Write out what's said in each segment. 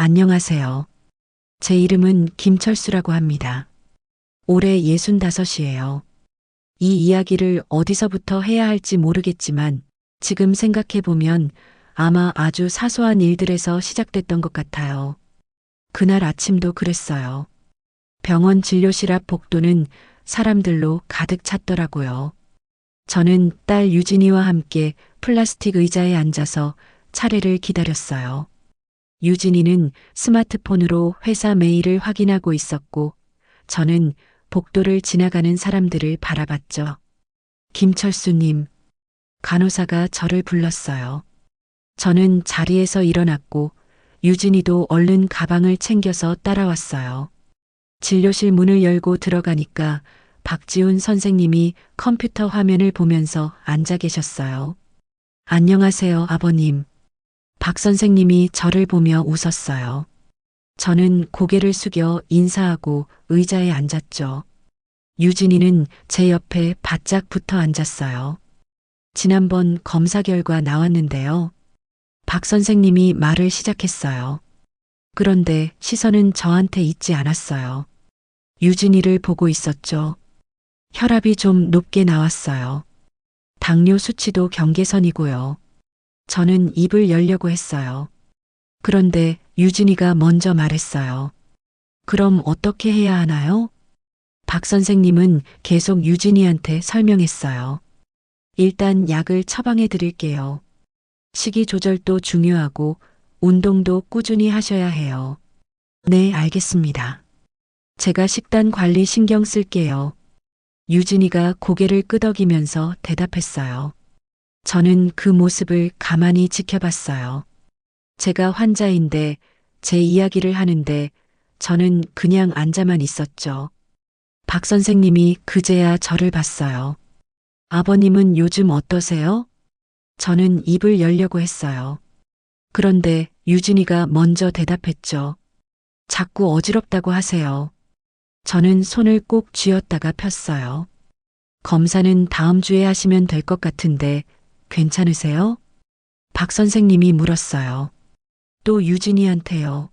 안녕하세요. 제 이름은 김철수라고 합니다. 올해 65이에요. 이 이야기를 어디서부터 해야 할지 모르겠지만 지금 생각해보면 아마 아주 사소한 일들에서 시작됐던 것 같아요. 그날 아침도 그랬어요. 병원 진료실 앞 복도는 사람들로 가득 찼더라고요. 저는 딸 유진이와 함께 플라스틱 의자에 앉아서 차례를 기다렸어요. 유진이는 스마트폰으로 회사 메일을 확인하고 있었고, 저는 복도를 지나가는 사람들을 바라봤죠. 김철수님, 간호사가 저를 불렀어요. 저는 자리에서 일어났고, 유진이도 얼른 가방을 챙겨서 따라왔어요. 진료실 문을 열고 들어가니까 박지훈 선생님이 컴퓨터 화면을 보면서 앉아 계셨어요. 안녕하세요, 아버님. 박 선생님이 저를 보며 웃었어요. 저는 고개를 숙여 인사하고 의자에 앉았죠. 유진이는 제 옆에 바짝 붙어 앉았어요. 지난번 검사 결과 나왔는데요. 박 선생님이 말을 시작했어요. 그런데 시선은 저한테 있지 않았어요. 유진이를 보고 있었죠. 혈압이 좀 높게 나왔어요. 당뇨 수치도 경계선이고요. 저는 입을 열려고 했어요. 그런데 유진이가 먼저 말했어요. 그럼 어떻게 해야 하나요? 박 선생님은 계속 유진이한테 설명했어요. 일단 약을 처방해 드릴게요. 식이 조절도 중요하고 운동도 꾸준히 하셔야 해요. 네, 알겠습니다. 제가 식단 관리 신경 쓸게요. 유진이가 고개를 끄덕이면서 대답했어요. 저는 그 모습을 가만히 지켜봤어요. 제가 환자인데 제 이야기를 하는데 저는 그냥 앉아만 있었죠. 박 선생님이 그제야 저를 봤어요. 아버님은 요즘 어떠세요? 저는 입을 열려고 했어요. 그런데 유진이가 먼저 대답했죠. 자꾸 어지럽다고 하세요. 저는 손을 꼭 쥐었다가 폈어요. 검사는 다음 주에 하시면 될 것 같은데 괜찮으세요? 박 선생님이 물었어요. 또 유진이한테요.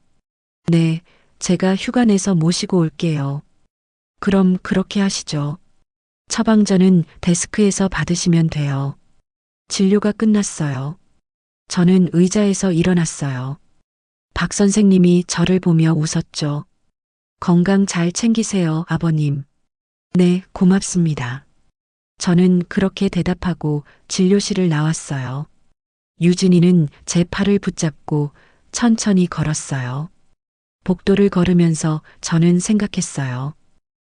네, 제가 휴가 내서 모시고 올게요. 그럼 그렇게 하시죠. 처방전은 데스크에서 받으시면 돼요. 진료가 끝났어요. 저는 의자에서 일어났어요. 박 선생님이 저를 보며 웃었죠. 건강 잘 챙기세요, 아버님. 네, 고맙습니다. 저는 그렇게 대답하고 진료실을 나왔어요. 유진이는 제 팔을 붙잡고 천천히 걸었어요. 복도를 걸으면서 저는 생각했어요.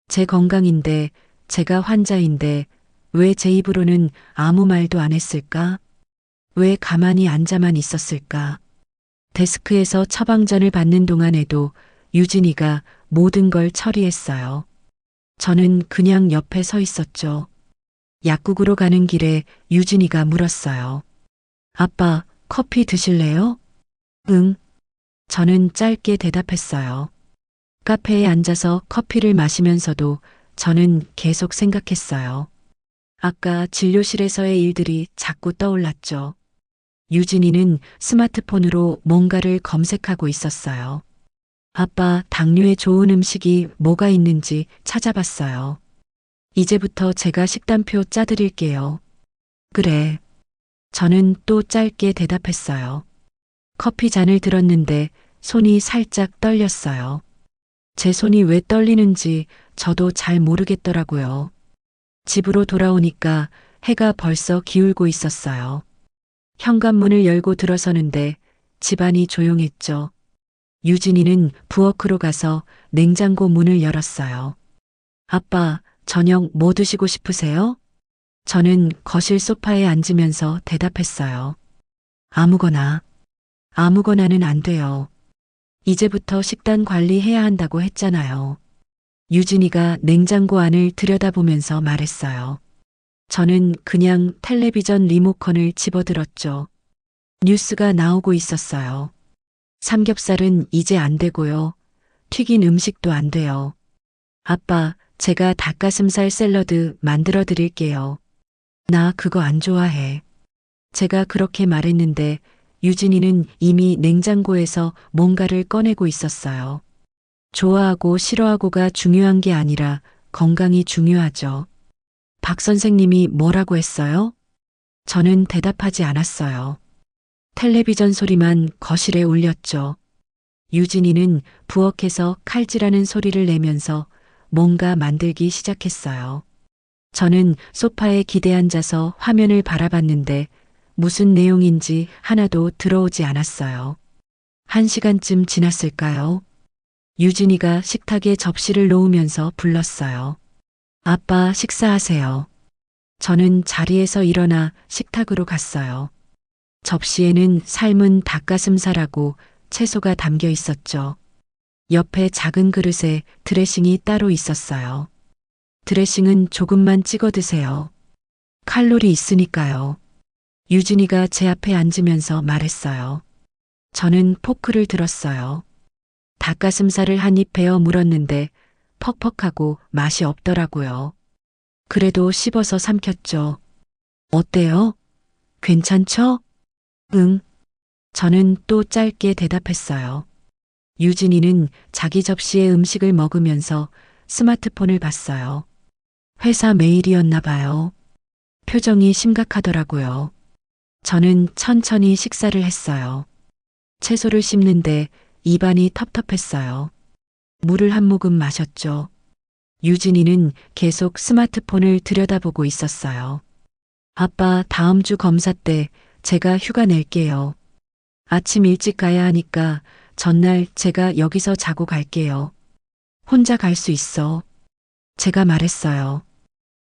제 건강인데, 제가 환자인데, 왜 제 입으로는 아무 말도 안 했을까? 왜 가만히 앉아만 있었을까? 데스크에서 처방전을 받는 동안에도 유진이가 모든 걸 처리했어요. 저는 그냥 옆에 서 있었죠. 약국으로 가는 길에 유진이가 물었어요. 아빠, 커피 드실래요? 응. 저는 짧게 대답했어요. 카페에 앉아서 커피를 마시면서도 저는 계속 생각했어요. 아까 진료실에서의 일들이 자꾸 떠올랐죠. 유진이는 스마트폰으로 뭔가를 검색하고 있었어요. 아빠, 당뇨에 좋은 음식이 뭐가 있는지 찾아봤어요. 이제부터 제가 식단표 짜드릴게요. 그래. 저는 또 짧게 대답했어요. 커피 잔을 들었는데 손이 살짝 떨렸어요. 제 손이 왜 떨리는지 저도 잘 모르겠더라고요. 집으로 돌아오니까 해가 벌써 기울고 있었어요. 현관문을 열고 들어서는데 집안이 조용했죠. 유진이는 부엌으로 가서 냉장고 문을 열었어요. 아빠, 저녁 뭐 드시고 싶으세요? 저는 거실 소파에 앉으면서 대답했어요. 아무거나. 아무거나는 안 돼요. 이제부터 식단 관리해야 한다고 했잖아요. 유진이가 냉장고 안을 들여다보면서 말했어요. 저는 그냥 텔레비전 리모컨을 집어들었죠. 뉴스가 나오고 있었어요. 삼겹살은 이제 안 되고요. 튀긴 음식도 안 돼요. 아빠, 제가 닭가슴살 샐러드 만들어 드릴게요. 나 그거 안 좋아해. 제가 그렇게 말했는데 유진이는 이미 냉장고에서 뭔가를 꺼내고 있었어요. 좋아하고 싫어하고가 중요한 게 아니라 건강이 중요하죠. 박 선생님이 뭐라고 했어요? 저는 대답하지 않았어요. 텔레비전 소리만 거실에 울렸죠. 유진이는 부엌에서 칼질하는 소리를 내면서 뭔가 만들기 시작했어요. 저는 소파에 기대 앉아서 화면을 바라봤는데 무슨 내용인지 하나도 들어오지 않았어요. 1시간쯤 지났을까요? 유진이가 식탁에 접시를 놓으면서 불렀어요. 아빠, 식사하세요. 저는 자리에서 일어나 식탁으로 갔어요. 접시에는 삶은 닭가슴살하고 채소가 담겨 있었죠. 옆에 작은 그릇에 드레싱이 따로 있었어요. 드레싱은 조금만 찍어 드세요. 칼로리 있으니까요. 유진이가 제 앞에 앉으면서 말했어요. 저는 포크를 들었어요. 닭가슴살을 한 입 베어 물었는데 퍽퍽하고 맛이 없더라고요. 그래도 씹어서 삼켰죠. 어때요? 괜찮죠? 응. 저는 또 짧게 대답했어요. 유진이는 자기 접시의 음식을 먹으면서 스마트폰을 봤어요. 회사 메일이었나 봐요. 표정이 심각하더라고요. 저는 천천히 식사를 했어요. 채소를 씹는데 입안이 텁텁했어요. 물을 한 모금 마셨죠. 유진이는 계속 스마트폰을 들여다보고 있었어요. 아빠, 다음 주 검사 때 제가 휴가 낼게요. 아침 일찍 가야 하니까 전날 제가 여기서 자고 갈게요. 혼자 갈 수 있어. 제가 말했어요.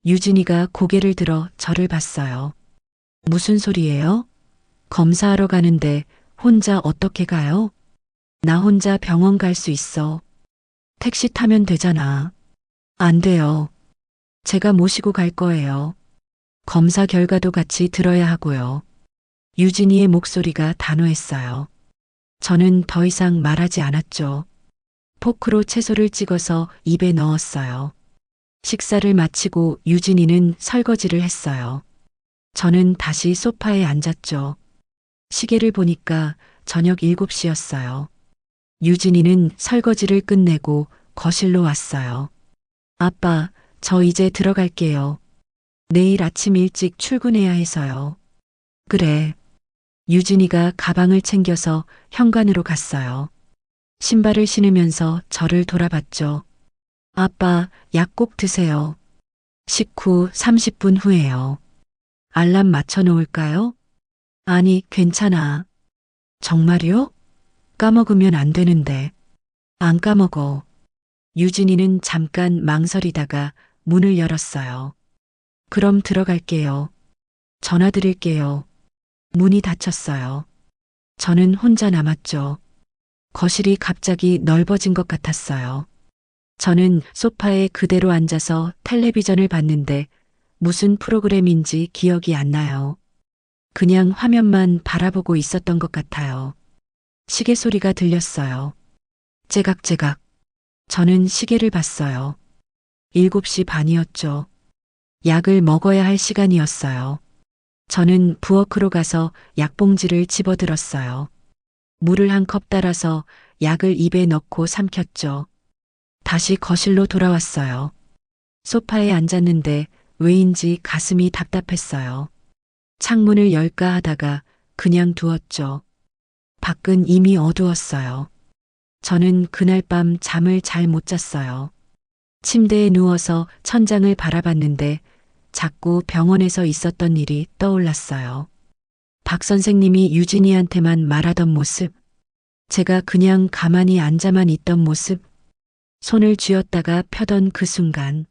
유진이가 고개를 들어 저를 봤어요. 무슨 소리예요? 검사하러 가는데 혼자 어떻게 가요? 나 혼자 병원 갈 수 있어. 택시 타면 되잖아. 안 돼요. 제가 모시고 갈 거예요. 검사 결과도 같이 들어야 하고요. 유진이의 목소리가 단호했어요. 저는 더 이상 말하지 않았죠. 포크로 채소를 찍어서 입에 넣었어요. 식사를 마치고 유진이는 설거지를 했어요. 저는 다시 소파에 앉았죠. 시계를 보니까 저녁 7시였어요. 유진이는 설거지를 끝내고 거실로 왔어요. 아빠, 저 이제 들어갈게요. 내일 아침 일찍 출근해야 해서요. 그래. 유진이가 가방을 챙겨서 현관으로 갔어요. 신발을 신으면서 저를 돌아봤죠. 아빠, 약 꼭 드세요. 식후 30분 후에요. 알람 맞춰 놓을까요? 아니, 괜찮아. 정말요? 까먹으면 안 되는데. 안 까먹어. 유진이는 잠깐 망설이다가 문을 열었어요. 그럼 들어갈게요. 전화 드릴게요. 문이 닫혔어요. 저는 혼자 남았죠. 거실이 갑자기 넓어진 것 같았어요. 저는 소파에 그대로 앉아서 텔레비전을 봤는데 무슨 프로그램인지 기억이 안 나요. 그냥 화면만 바라보고 있었던 것 같아요. 시계 소리가 들렸어요. 제각제각. 저는 시계를 봤어요. 7시 반이었죠. 약을 먹어야 할 시간이었어요. 저는 부엌으로 가서 약봉지를 집어들었어요. 물을 한 컵 따라서 약을 입에 넣고 삼켰죠. 다시 거실로 돌아왔어요. 소파에 앉았는데 왜인지 가슴이 답답했어요. 창문을 열까 하다가 그냥 두었죠. 밖은 이미 어두웠어요. 저는 그날 밤 잠을 잘 못 잤어요. 침대에 누워서 천장을 바라봤는데 자꾸 병원에서 있었던 일이 떠올랐어요. 박 선생님이 유진이한테만 말하던 모습, 제가 그냥 가만히 앉아만 있던 모습, 손을 쥐었다가 펴던 그 순간,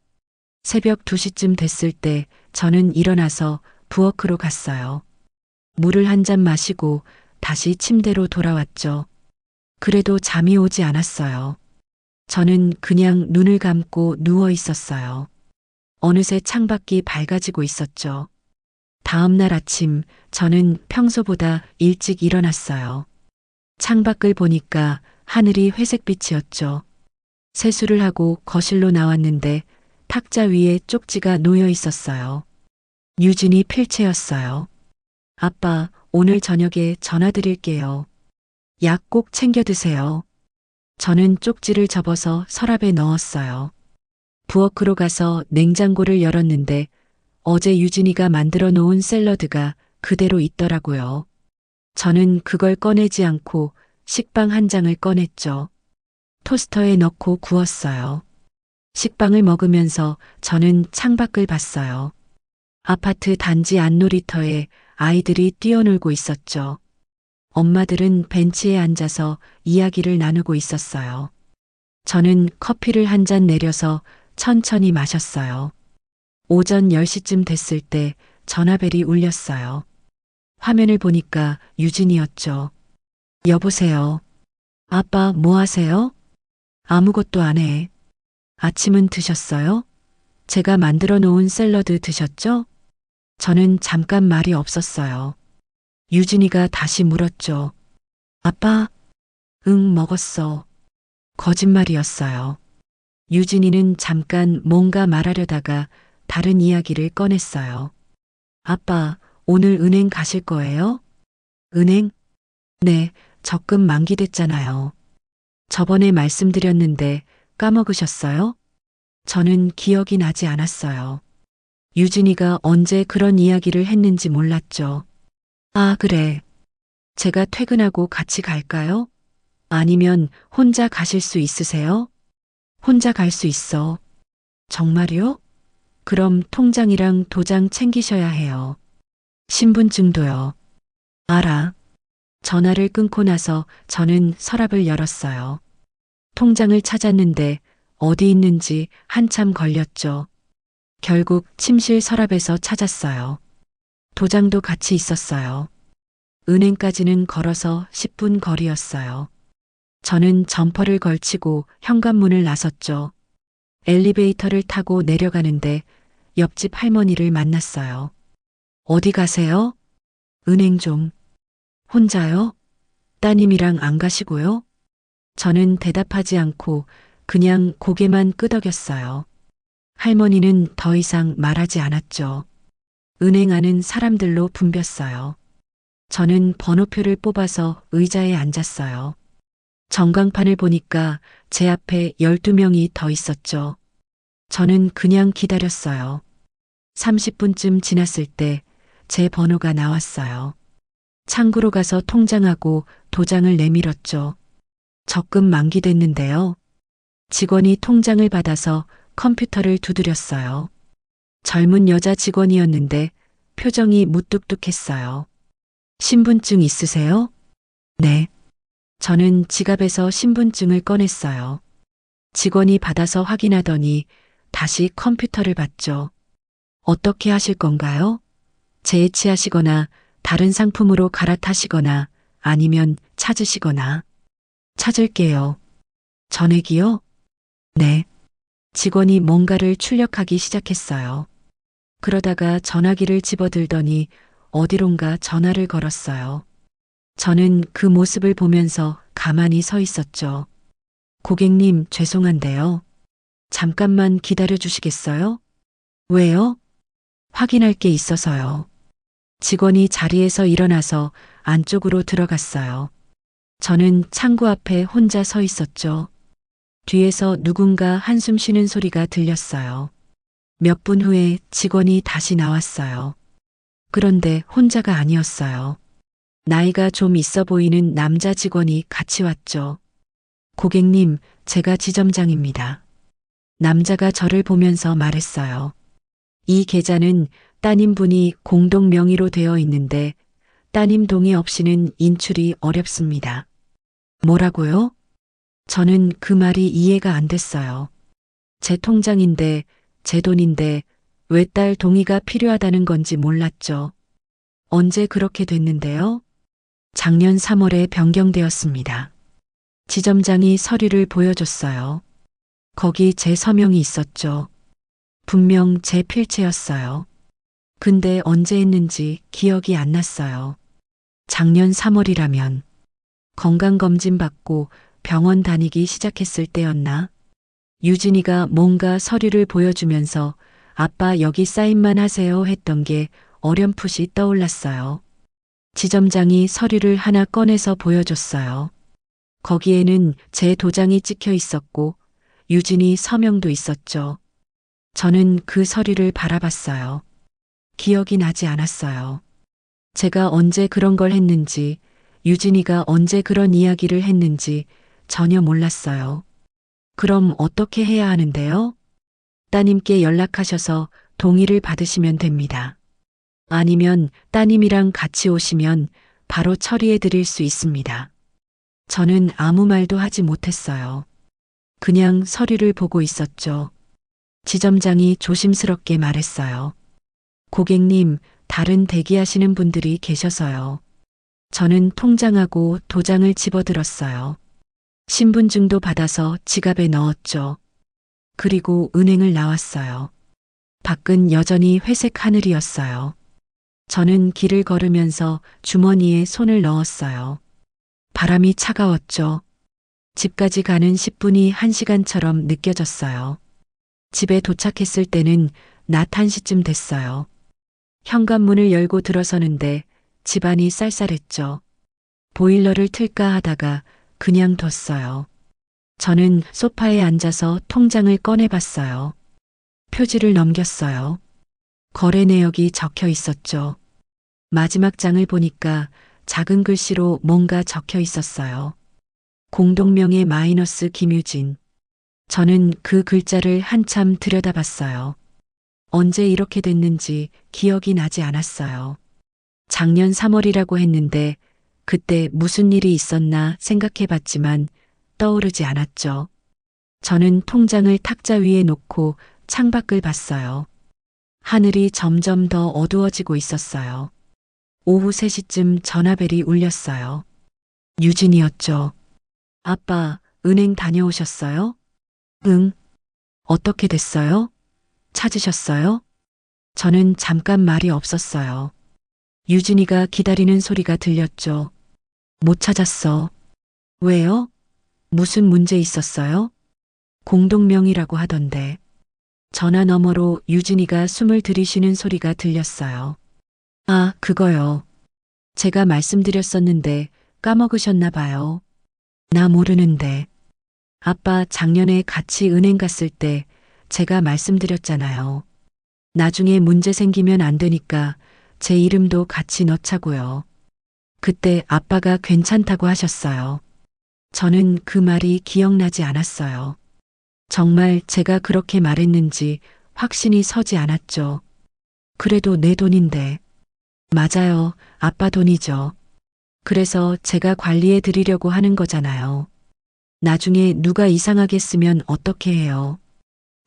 새벽 2시쯤 됐을 때 저는 일어나서 부엌으로 갔어요. 물을 한 잔 마시고 다시 침대로 돌아왔죠. 그래도 잠이 오지 않았어요. 저는 그냥 눈을 감고 누워 있었어요. 어느새 창밖이 밝아지고 있었죠. 다음 날 아침 저는 평소보다 일찍 일어났어요. 창밖을 보니까 하늘이 회색빛이었죠. 세수를 하고 거실로 나왔는데 탁자 위에 쪽지가 놓여 있었어요. 유진이 필체였어요. 아빠, 오늘 저녁에 전화 드릴게요. 약 꼭 챙겨 드세요. 저는 쪽지를 접어서 서랍에 넣었어요. 부엌으로 가서 냉장고를 열었는데 어제 유진이가 만들어 놓은 샐러드가 그대로 있더라고요. 저는 그걸 꺼내지 않고 식빵 한 장을 꺼냈죠. 토스터에 넣고 구웠어요. 식빵을 먹으면서 저는 창밖을 봤어요. 아파트 단지 안놀이터에 아이들이 뛰어놀고 있었죠. 엄마들은 벤치에 앉아서 이야기를 나누고 있었어요. 저는 커피를 한 잔 내려서 천천히 마셨어요. 오전 10시쯤 됐을 때 전화벨이 울렸어요. 화면을 보니까 유진이었죠. 여보세요. 아빠 뭐 하세요? 아무것도 안 해. 아침은 드셨어요? 제가 만들어 놓은 샐러드 드셨죠? 저는 잠깐 말이 없었어요. 유진이가 다시 물었죠. 아빠? 응, 먹었어. 거짓말이었어요. 유진이는 잠깐 뭔가 말하려다가 다른 이야기를 꺼냈어요. 아빠, 오늘 은행 가실 거예요? 은행? 네, 적금 만기됐잖아요. 저번에 말씀드렸는데 까먹으셨어요? 저는 기억이 나지 않았어요. 유진이가 언제 그런 이야기를 했는지 몰랐죠. 아, 그래. 제가 퇴근하고 같이 갈까요? 아니면 혼자 가실 수 있으세요? 혼자 갈 수 있어. 정말요? 그럼 통장이랑 도장 챙기셔야 해요. 신분증도요. 알아. 전화를 끊고 나서 저는 서랍을 열었어요. 통장을 찾았는데 어디 있는지 한참 걸렸죠. 결국 침실 서랍에서 찾았어요. 도장도 같이 있었어요. 은행까지는 걸어서 10분 거리였어요. 저는 점퍼를 걸치고 현관문을 나섰죠. 엘리베이터를 타고 내려가는데 옆집 할머니를 만났어요. 어디 가세요? 은행 좀. 혼자요? 따님이랑 안 가시고요? 저는 대답하지 않고 그냥 고개만 끄덕였어요. 할머니는 더 이상 말하지 않았죠. 은행 안은 사람들로 붐볐어요. 저는 번호표를 뽑아서 의자에 앉았어요. 전광판을 보니까 제 앞에 12명이 더 있었죠. 저는 그냥 기다렸어요. 30분쯤 지났을 때 제 번호가 나왔어요. 창구로 가서 통장하고 도장을 내밀었죠. 적금 만기됐는데요. 직원이 통장을 받아서 컴퓨터를 두드렸어요. 젊은 여자 직원이었는데 표정이 무뚝뚝했어요. 신분증 있으세요? 네. 저는 지갑에서 신분증을 꺼냈어요. 직원이 받아서 확인하더니 다시 컴퓨터를 봤죠. 어떻게 하실 건가요? 재해치하시거나 다른 상품으로 갈아타시거나 아니면 찾으시거나. 찾을게요. 전액이요? 네. 직원이 뭔가를 출력하기 시작했어요. 그러다가 전화기를 집어들더니 어디론가 전화를 걸었어요. 저는 그 모습을 보면서 가만히 서 있었죠. 고객님, 죄송한데요. 잠깐만 기다려 주시겠어요? 왜요? 확인할 게 있어서요. 직원이 자리에서 일어나서 안쪽으로 들어갔어요. 저는 창구 앞에 혼자 서 있었죠. 뒤에서 누군가 한숨 쉬는 소리가 들렸어요. 몇 분 후에 직원이 다시 나왔어요. 그런데 혼자가 아니었어요. 나이가 좀 있어 보이는 남자 직원이 같이 왔죠. 고객님, 제가 지점장입니다. 남자가 저를 보면서 말했어요. 이 계좌는 따님분이 공동 명의로 되어 있는데 따님 동의 없이는 인출이 어렵습니다. 뭐라고요? 저는 그 말이 이해가 안 됐어요. 제 통장인데, 제 돈인데 왜 딸 동의가 필요하다는 건지 몰랐죠. 언제 그렇게 됐는데요? 작년 3월에 변경되었습니다. 지점장이 서류를 보여줬어요. 거기 제 서명이 있었죠. 분명 제 필체였어요. 근데 언제 했는지 기억이 안 났어요. 작년 3월이라면 건강검진 받고 병원 다니기 시작했을 때였나? 유진이가 뭔가 서류를 보여주면서 아빠 여기 사인만 하세요 했던 게 어렴풋이 떠올랐어요. 지점장이 서류를 하나 꺼내서 보여줬어요. 거기에는 제 도장이 찍혀 있었고 유진이 서명도 있었죠. 저는 그 서류를 바라봤어요. 기억이 나지 않았어요. 제가 언제 그런 걸 했는지, 유진이가 언제 그런 이야기를 했는지 전혀 몰랐어요. 그럼 어떻게 해야 하는데요? 따님께 연락하셔서 동의를 받으시면 됩니다. 아니면 따님이랑 같이 오시면 바로 처리해 드릴 수 있습니다. 저는 아무 말도 하지 못했어요. 그냥 서류를 보고 있었죠. 지점장이 조심스럽게 말했어요. 고객님, 다른 대기하시는 분들이 계셔서요. 저는 통장하고 도장을 집어들었어요. 신분증도 받아서 지갑에 넣었죠. 그리고 은행을 나왔어요. 밖은 여전히 회색 하늘이었어요. 저는 길을 걸으면서 주머니에 손을 넣었어요. 바람이 차가웠죠. 집까지 가는 10분이 1시간처럼 느껴졌어요. 집에 도착했을 때는 낮 1시쯤 됐어요. 현관문을 열고 들어서는데 집안이 쌀쌀했죠. 보일러를 틀까 하다가 그냥 뒀어요. 저는 소파에 앉아서 통장을 꺼내봤어요. 표지를 넘겼어요. 거래 내역이 적혀 있었죠. 마지막 장을 보니까 작은 글씨로 뭔가 적혀 있었어요. 공동명의 마이너스 김유진. 저는 그 글자를 한참 들여다봤어요. 언제 이렇게 됐는지 기억이 나지 않았어요. 작년 3월이라고 했는데 그때 무슨 일이 있었나 생각해 봤지만 떠오르지 않았죠. 저는 통장을 탁자 위에 놓고 창밖을 봤어요. 하늘이 점점 더 어두워지고 있었어요. 오후 3시쯤 전화벨이 울렸어요. 유진이었죠. 아빠, 은행 다녀오셨어요? 응. 어떻게 됐어요? 찾으셨어요? 저는 잠깐 말이 없었어요. 유진이가 기다리는 소리가 들렸죠. 못 찾았어. 왜요? 무슨 문제 있었어요? 공동명의라고 하던데. 전화 너머로 유진이가 숨을 들이쉬는 소리가 들렸어요. 아, 그거요. 제가 말씀드렸었는데 까먹으셨나 봐요. 나 모르는데. 아빠 작년에 같이 은행 갔을 때 제가 말씀드렸잖아요. 나중에 문제 생기면 안 되니까 제 이름도 같이 넣자고요. 그때 아빠가 괜찮다고 하셨어요. 저는 그 말이 기억나지 않았어요. 정말 제가 그렇게 말했는지 확신이 서지 않았죠. 그래도 내 돈인데. 맞아요. 아빠 돈이죠. 그래서 제가 관리해 드리려고 하는 거잖아요. 나중에 누가 이상하게 쓰면 어떻게 해요?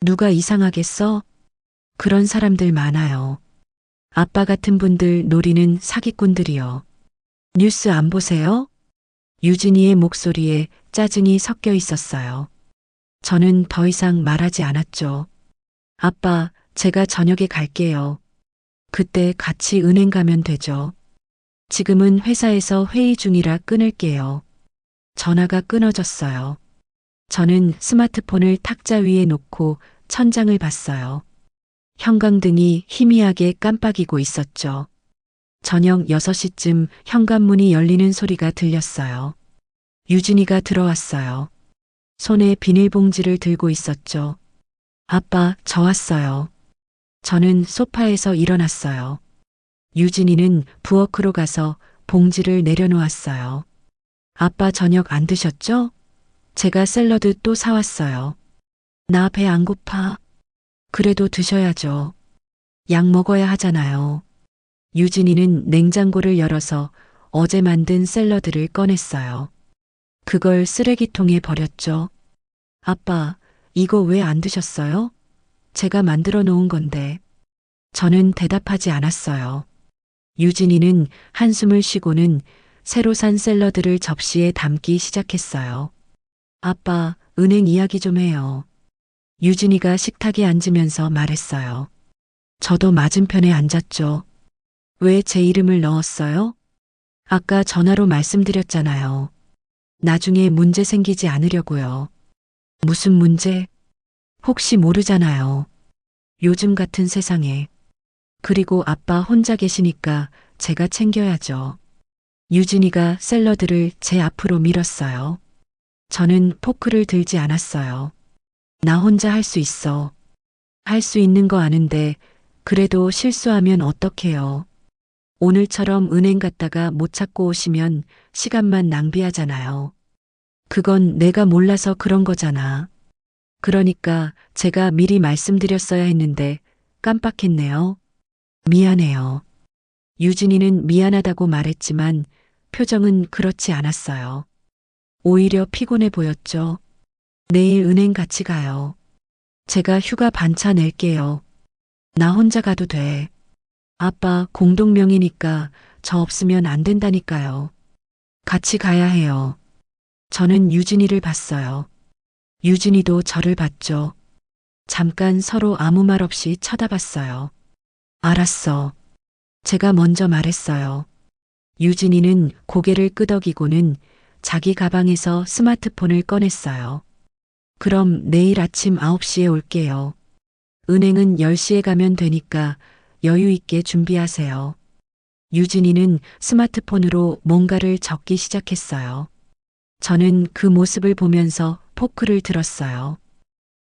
누가 이상하게 써? 그런 사람들 많아요. 아빠 같은 분들 노리는 사기꾼들이요. 뉴스 안 보세요? 유진이의 목소리에 짜증이 섞여 있었어요. 저는 더 이상 말하지 않았죠. 아빠, 제가 저녁에 갈게요. 그때 같이 은행 가면 되죠. 지금은 회사에서 회의 중이라 끊을게요. 전화가 끊어졌어요. 저는 스마트폰을 탁자 위에 놓고 천장을 봤어요. 형광등이 희미하게 깜빡이고 있었죠. 저녁 6시쯤 현관문이 열리는 소리가 들렸어요. 유진이가 들어왔어요. 손에 비닐봉지를 들고 있었죠. 아빠, 저 왔어요. 저는 소파에서 일어났어요. 유진이는 부엌으로 가서 봉지를 내려놓았어요. 아빠 저녁 안 드셨죠? 제가 샐러드 또 사왔어요. 나 배 안 고파. 그래도 드셔야죠. 약 먹어야 하잖아요. 유진이는 냉장고를 열어서 어제 만든 샐러드를 꺼냈어요. 그걸 쓰레기통에 버렸죠. 아빠, 이거 왜 안 드셨어요? 제가 만들어 놓은 건데. 저는 대답하지 않았어요. 유진이는 한숨을 쉬고는 새로 산 샐러드를 접시에 담기 시작했어요. 아빠, 은행 이야기 좀 해요. 유진이가 식탁에 앉으면서 말했어요. 저도 맞은편에 앉았죠. 왜 제 이름을 넣었어요? 아까 전화로 말씀드렸잖아요. 나중에 문제 생기지 않으려고요. 무슨 문제? 혹시 모르잖아요. 요즘 같은 세상에. 그리고 아빠 혼자 계시니까 제가 챙겨야죠. 유진이가 샐러드를 제 앞으로 밀었어요. 저는 포크를 들지 않았어요. 나 혼자 할 수 있어. 할 수 있는 거 아는데 그래도 실수하면 어떡해요. 오늘처럼 은행 갔다가 못 찾고 오시면 시간만 낭비하잖아요. 그건 내가 몰라서 그런 거잖아. 그러니까 제가 미리 말씀드렸어야 했는데 깜빡했네요. 미안해요. 유진이는 미안하다고 말했지만 표정은 그렇지 않았어요. 오히려 피곤해 보였죠. 내일 은행 같이 가요. 제가 휴가 반차 낼게요. 나 혼자 가도 돼. 아빠 공동명의니까 저 없으면 안 된다니까요. 같이 가야 해요. 저는 유진이를 봤어요. 유진이도 저를 봤죠. 잠깐 서로 아무 말 없이 쳐다봤어요. 알았어. 제가 먼저 말했어요. 유진이는 고개를 끄덕이고는 자기 가방에서 스마트폰을 꺼냈어요. 그럼 내일 아침 9시에 올게요. 은행은 10시에 가면 되니까 여유 있게 준비하세요. 유진이는 스마트폰으로 뭔가를 적기 시작했어요. 저는 그 모습을 보면서 포크를 들었어요.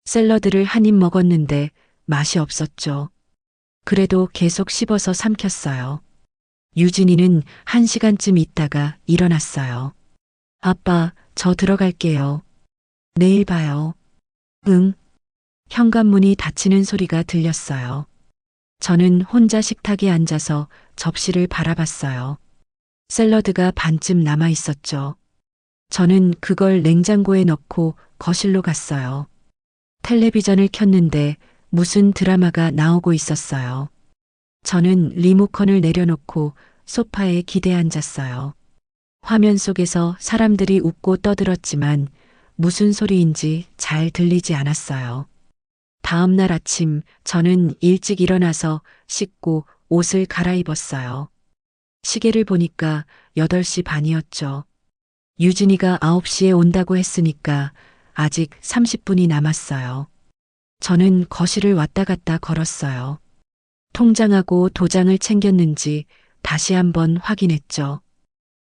샐러드를 한 입 먹었는데 맛이 없었죠. 그래도 계속 씹어서 삼켰어요. 유진이는 1시간쯤 있다가 일어났어요. 아빠, 저 들어갈게요. 내일 봐요. 응. 현관문이 닫히는 소리가 들렸어요. 저는 혼자 식탁에 앉아서 접시를 바라봤어요. 샐러드가 반쯤 남아 있었죠. 저는 그걸 냉장고에 넣고 거실로 갔어요. 텔레비전을 켰는데 무슨 드라마가 나오고 있었어요. 저는 리모컨을 내려놓고 소파에 기대 앉았어요. 화면 속에서 사람들이 웃고 떠들었지만 무슨 소리인지 잘 들리지 않았어요. 다음 날 아침 저는 일찍 일어나서 씻고 옷을 갈아입었어요. 시계를 보니까 8시 반이었죠. 유진이가 9시에 온다고 했으니까 아직 30분이 남았어요. 저는 거실을 왔다 갔다 걸었어요. 통장하고 도장을 챙겼는지 다시 한번 확인했죠.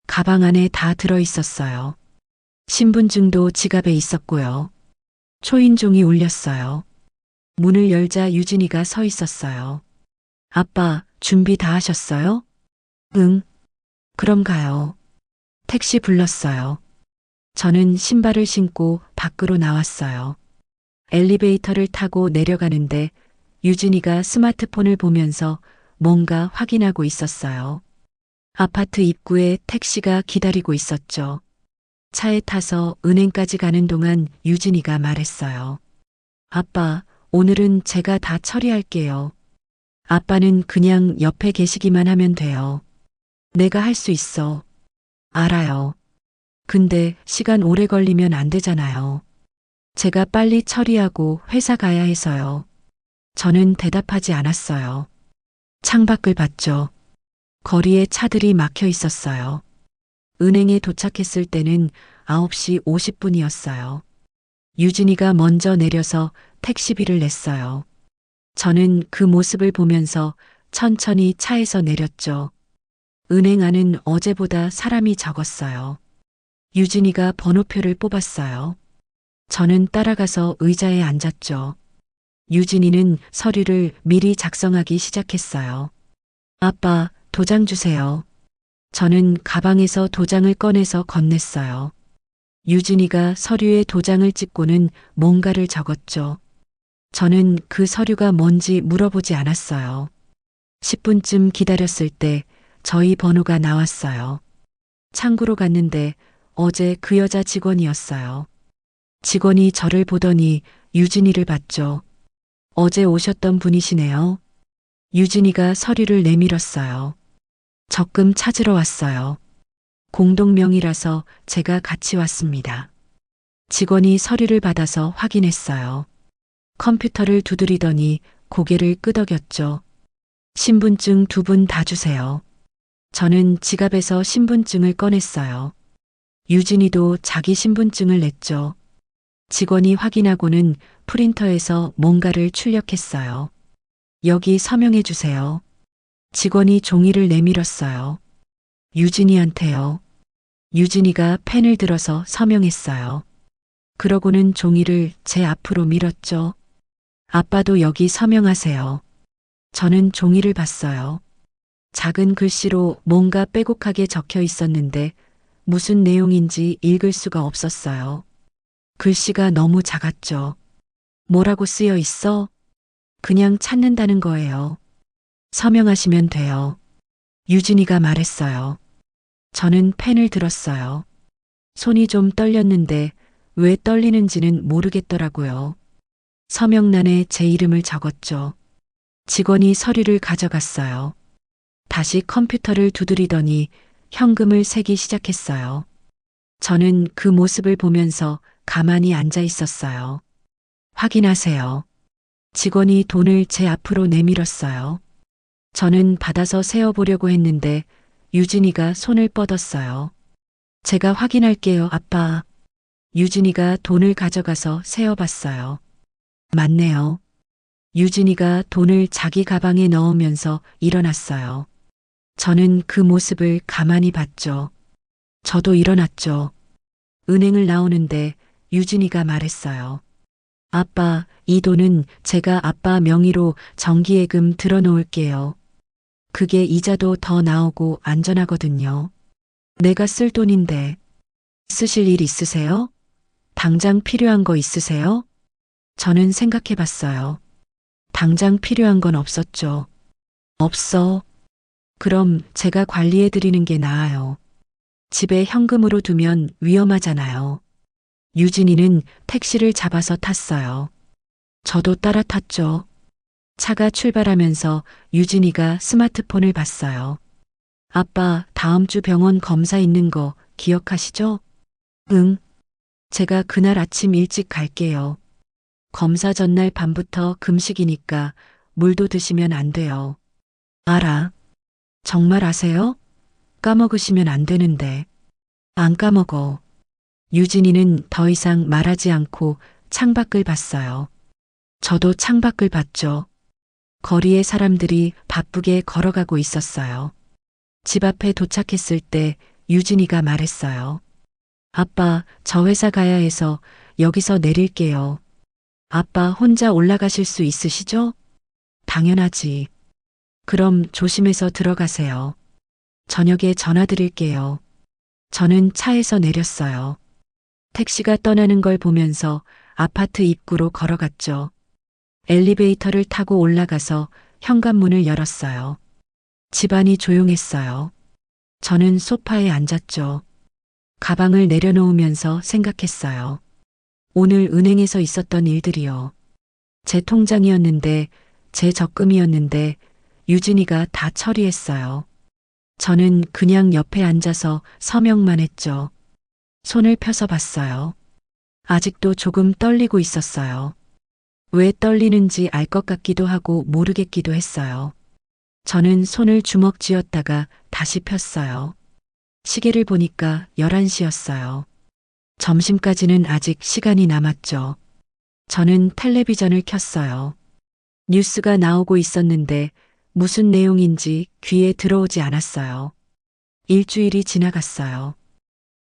가방 안에 다 들어 있었어요. 신분증도 지갑에 있었고요. 초인종이 울렸어요. 문을 열자 유진이가 서 있었어요. 아빠, 준비 다 하셨어요? 응. 그럼 가요. 택시 불렀어요. 저는 신발을 신고 밖으로 나왔어요. 엘리베이터를 타고 내려가는데 유진이가 스마트폰을 보면서 뭔가 확인하고 있었어요. 아파트 입구에 택시가 기다리고 있었죠. 차에 타서 은행까지 가는 동안 유진이가 말했어요. 아빠, 오늘은 제가 다 처리할게요. 아빠는 그냥 옆에 계시기만 하면 돼요. 내가 할 수 있어. 알아요. 근데 시간 오래 걸리면 안 되잖아요. 제가 빨리 처리하고 회사 가야 해서요. 저는 대답하지 않았어요. 창밖을 봤죠. 거리에 차들이 막혀 있었어요. 은행에 도착했을 때는 9시 50분이었어요. 유진이가 먼저 내려서 택시비를 냈어요. 저는 그 모습을 보면서 천천히 차에서 내렸죠. 은행 안은 어제보다 사람이 적었어요. 유진이가 번호표를 뽑았어요. 저는 따라가서 의자에 앉았죠. 유진이는 서류를 미리 작성하기 시작했어요. 아빠, 도장 주세요. 저는 가방에서 도장을 꺼내서 건넸어요. 유진이가 서류에 도장을 찍고는 뭔가를 적었죠. 저는 그 서류가 뭔지 물어보지 않았어요. 10분쯤 기다렸을 때 저희 번호가 나왔어요. 창구로 갔는데 어제 그 여자 직원이었어요. 직원이 저를 보더니 유진이를 봤죠. 어제 오셨던 분이시네요. 유진이가 서류를 내밀었어요. 적금 찾으러 왔어요. 공동명의라서 제가 같이 왔습니다. 직원이 서류를 받아서 확인했어요. 컴퓨터를 두드리더니 고개를 끄덕였죠. 신분증 2분 다 주세요. 저는 지갑에서 신분증을 꺼냈어요. 유진이도 자기 신분증을 냈죠. 직원이 확인하고는 프린터에서 뭔가를 출력했어요. 여기 서명해 주세요. 직원이 종이를 내밀었어요. 유진이한테요. 유진이가 펜을 들어서 서명했어요. 그러고는 종이를 제 앞으로 밀었죠. 아빠도 여기 서명하세요. 저는 종이를 봤어요. 작은 글씨로 뭔가 빼곡하게 적혀 있었는데 무슨 내용인지 읽을 수가 없었어요. 글씨가 너무 작았죠. 뭐라고 쓰여 있어? 그냥 찾는다는 거예요. 서명하시면 돼요. 유진이가 말했어요. 저는 펜을 들었어요. 손이 좀 떨렸는데 왜 떨리는지는 모르겠더라고요. 서명란에 제 이름을 적었죠. 직원이 서류를 가져갔어요. 다시 컴퓨터를 두드리더니 현금을 세기 시작했어요. 저는 그 모습을 보면서 가만히 앉아 있었어요. 확인하세요. 직원이 돈을 제 앞으로 내밀었어요. 저는 받아서 세어보려고 했는데 유진이가 손을 뻗었어요. 제가 확인할게요, 아빠. 유진이가 돈을 가져가서 세어봤어요. 맞네요. 유진이가 돈을 자기 가방에 넣으면서 일어났어요. 저는 그 모습을 가만히 봤죠. 저도 일어났죠. 은행을 나오는데 유진이가 말했어요. 아빠, 이 돈은 제가 아빠 명의로 정기예금 들어놓을게요. 그게 이자도 더 나오고 안전하거든요. 내가 쓸 돈인데 쓰실 일 있으세요? 당장 필요한 거 있으세요? 저는 생각해 봤어요. 당장 필요한 건 없었죠. 없어. 그럼 제가 관리해 드리는 게 나아요. 집에 현금으로 두면 위험하잖아요. 유진이는 택시를 잡아서 탔어요. 저도 따라 탔죠. 차가 출발하면서 유진이가 스마트폰을 봤어요. 아빠, 다음 주 병원 검사 있는 거 기억하시죠? 응. 제가 그날 아침 일찍 갈게요. 검사 전날 밤부터 금식이니까 물도 드시면 안 돼요. 알아. 정말 아세요? 까먹으시면 안 되는데. 안 까먹어. 유진이는 더 이상 말하지 않고 창밖을 봤어요. 저도 창밖을 봤죠. 거리에 사람들이 바쁘게 걸어가고 있었어요. 집 앞에 도착했을 때 유진이가 말했어요. 아빠, 저 회사 가야 해서 여기서 내릴게요. 아빠 혼자 올라가실 수 있으시죠? 당연하지. 그럼 조심해서 들어가세요. 저녁에 전화 드릴게요. 저는 차에서 내렸어요. 택시가 떠나는 걸 보면서 아파트 입구로 걸어갔죠. 엘리베이터를 타고 올라가서 현관문을 열었어요. 집안이 조용했어요. 저는 소파에 앉았죠. 가방을 내려놓으면서 생각했어요. 오늘 은행에서 있었던 일들이요. 제 통장이었는데, 제 적금이었는데, 유진이가 다 처리했어요. 저는 그냥 옆에 앉아서 서명만 했죠. 손을 펴서 봤어요. 아직도 조금 떨리고 있었어요. 왜 떨리는지 알 것 같기도 하고 모르겠기도 했어요. 저는 손을 주먹 쥐었다가 다시 폈어요. 시계를 보니까 11시였어요. 점심까지는 아직 시간이 남았죠. 저는 텔레비전을 켰어요. 뉴스가 나오고 있었는데 무슨 내용인지 귀에 들어오지 않았어요. 일주일이 지나갔어요.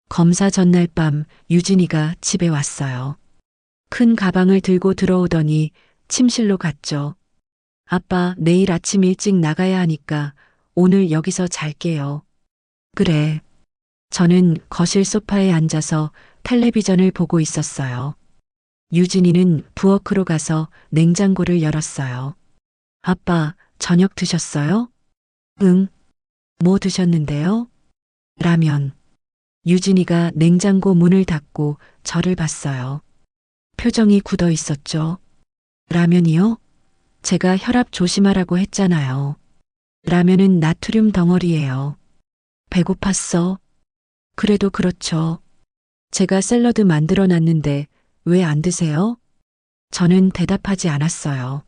검사 전날 밤 유진이가 집에 왔어요. 큰 가방을 들고 들어오더니 침실로 갔죠. 아빠, 내일 아침 일찍 나가야 하니까 오늘 여기서 잘게요. 그래. 저는 거실 소파에 앉아서 텔레비전을 보고 있었어요. 유진이는 부엌으로 가서 냉장고를 열었어요. 아빠, 저녁 드셨어요? 응. 뭐 드셨는데요? 라면. 유진이가 냉장고 문을 닫고 저를 봤어요. 표정이 굳어 있었죠. 라면이요? 제가 혈압 조심하라고 했잖아요. 라면은 나트륨 덩어리예요. 배고팠어? 그래도 그렇죠. 제가 샐러드 만들어 놨는데 왜 안 드세요? 저는 대답하지 않았어요.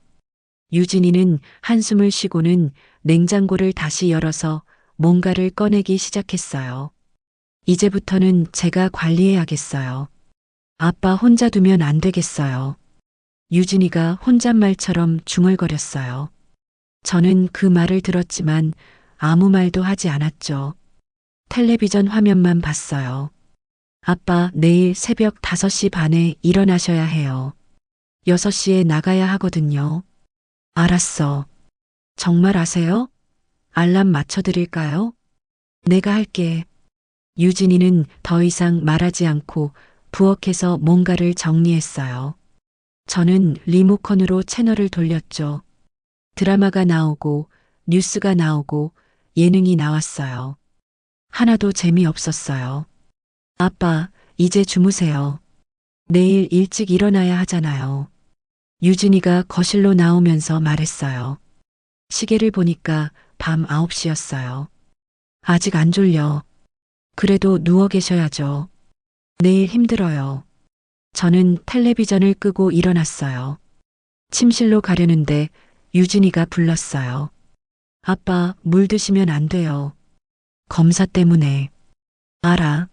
유진이는 한숨을 쉬고는 냉장고를 다시 열어서 뭔가를 꺼내기 시작했어요. 이제부터는 제가 관리해야겠어요. 아빠 혼자 두면 안 되겠어요. 유진이가 혼잣말처럼 중얼거렸어요. 저는 그 말을 들었지만 아무 말도 하지 않았죠. 텔레비전 화면만 봤어요. 아빠, 내일 새벽 5시 반에 일어나셔야 해요. 6시에 나가야 하거든요. 알았어. 정말 아세요? 알람 맞춰드릴까요? 내가 할게. 유진이는 더 이상 말하지 않고 부엌에서 뭔가를 정리했어요. 저는 리모컨으로 채널을 돌렸죠. 드라마가 나오고 뉴스가 나오고 예능이 나왔어요. 하나도 재미없었어요. 아빠, 이제 주무세요. 내일 일찍 일어나야 하잖아요. 유진이가 거실로 나오면서 말했어요. 시계를 보니까 밤 9시였어요. 아직 안 졸려. 그래도 누워 계셔야죠. 내일 힘들어요. 저는 텔레비전을 끄고 일어났어요. 침실로 가려는데 유진이가 불렀어요. 아빠, 물 드시면 안 돼요. 검사 때문에. 알아.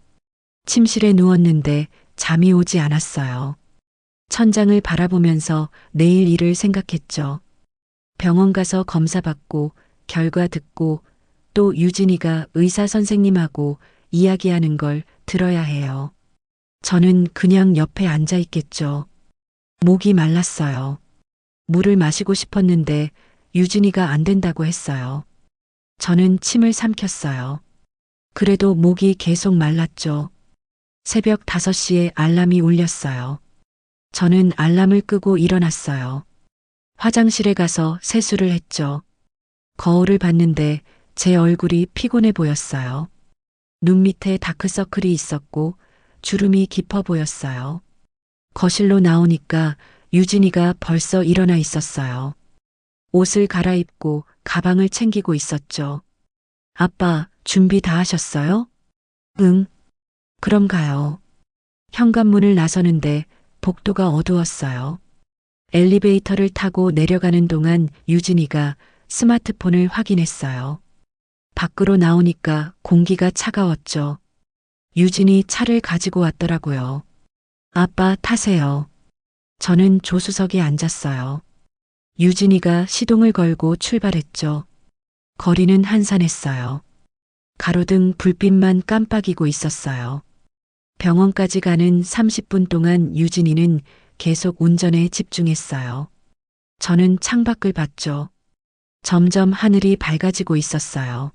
침실에 누웠는데 잠이 오지 않았어요. 천장을 바라보면서 내일 일을 생각했죠. 병원 가서 검사 받고 결과 듣고 또 유진이가 의사 선생님하고 이야기하는 걸 들어야 해요. 저는 그냥 옆에 앉아 있겠죠. 목이 말랐어요. 물을 마시고 싶었는데 유진이가 안 된다고 했어요. 저는 침을 삼켰어요. 그래도 목이 계속 말랐죠. 새벽 5시에 알람이 울렸어요. 저는 알람을 끄고 일어났어요. 화장실에 가서 세수를 했죠. 거울을 봤는데 제 얼굴이 피곤해 보였어요. 눈 밑에 다크서클이 있었고 주름이 깊어 보였어요. 거실로 나오니까 유진이가 벌써 일어나 있었어요. 옷을 갈아입고 가방을 챙기고 있었죠. 아빠, 준비 다 하셨어요? 응. 그럼 가요. 현관문을 나서는데 복도가 어두웠어요. 엘리베이터를 타고 내려가는 동안 유진이가 스마트폰을 확인했어요. 밖으로 나오니까 공기가 차가웠죠. 유진이 차를 가지고 왔더라고요. 아빠 타세요. 저는 조수석에 앉았어요. 유진이가 시동을 걸고 출발했죠. 거리는 한산했어요. 가로등 불빛만 깜빡이고 있었어요. 병원까지 가는 30분 동안 유진이는 계속 운전에 집중했어요. 저는 창밖을 봤죠. 점점 하늘이 밝아지고 있었어요.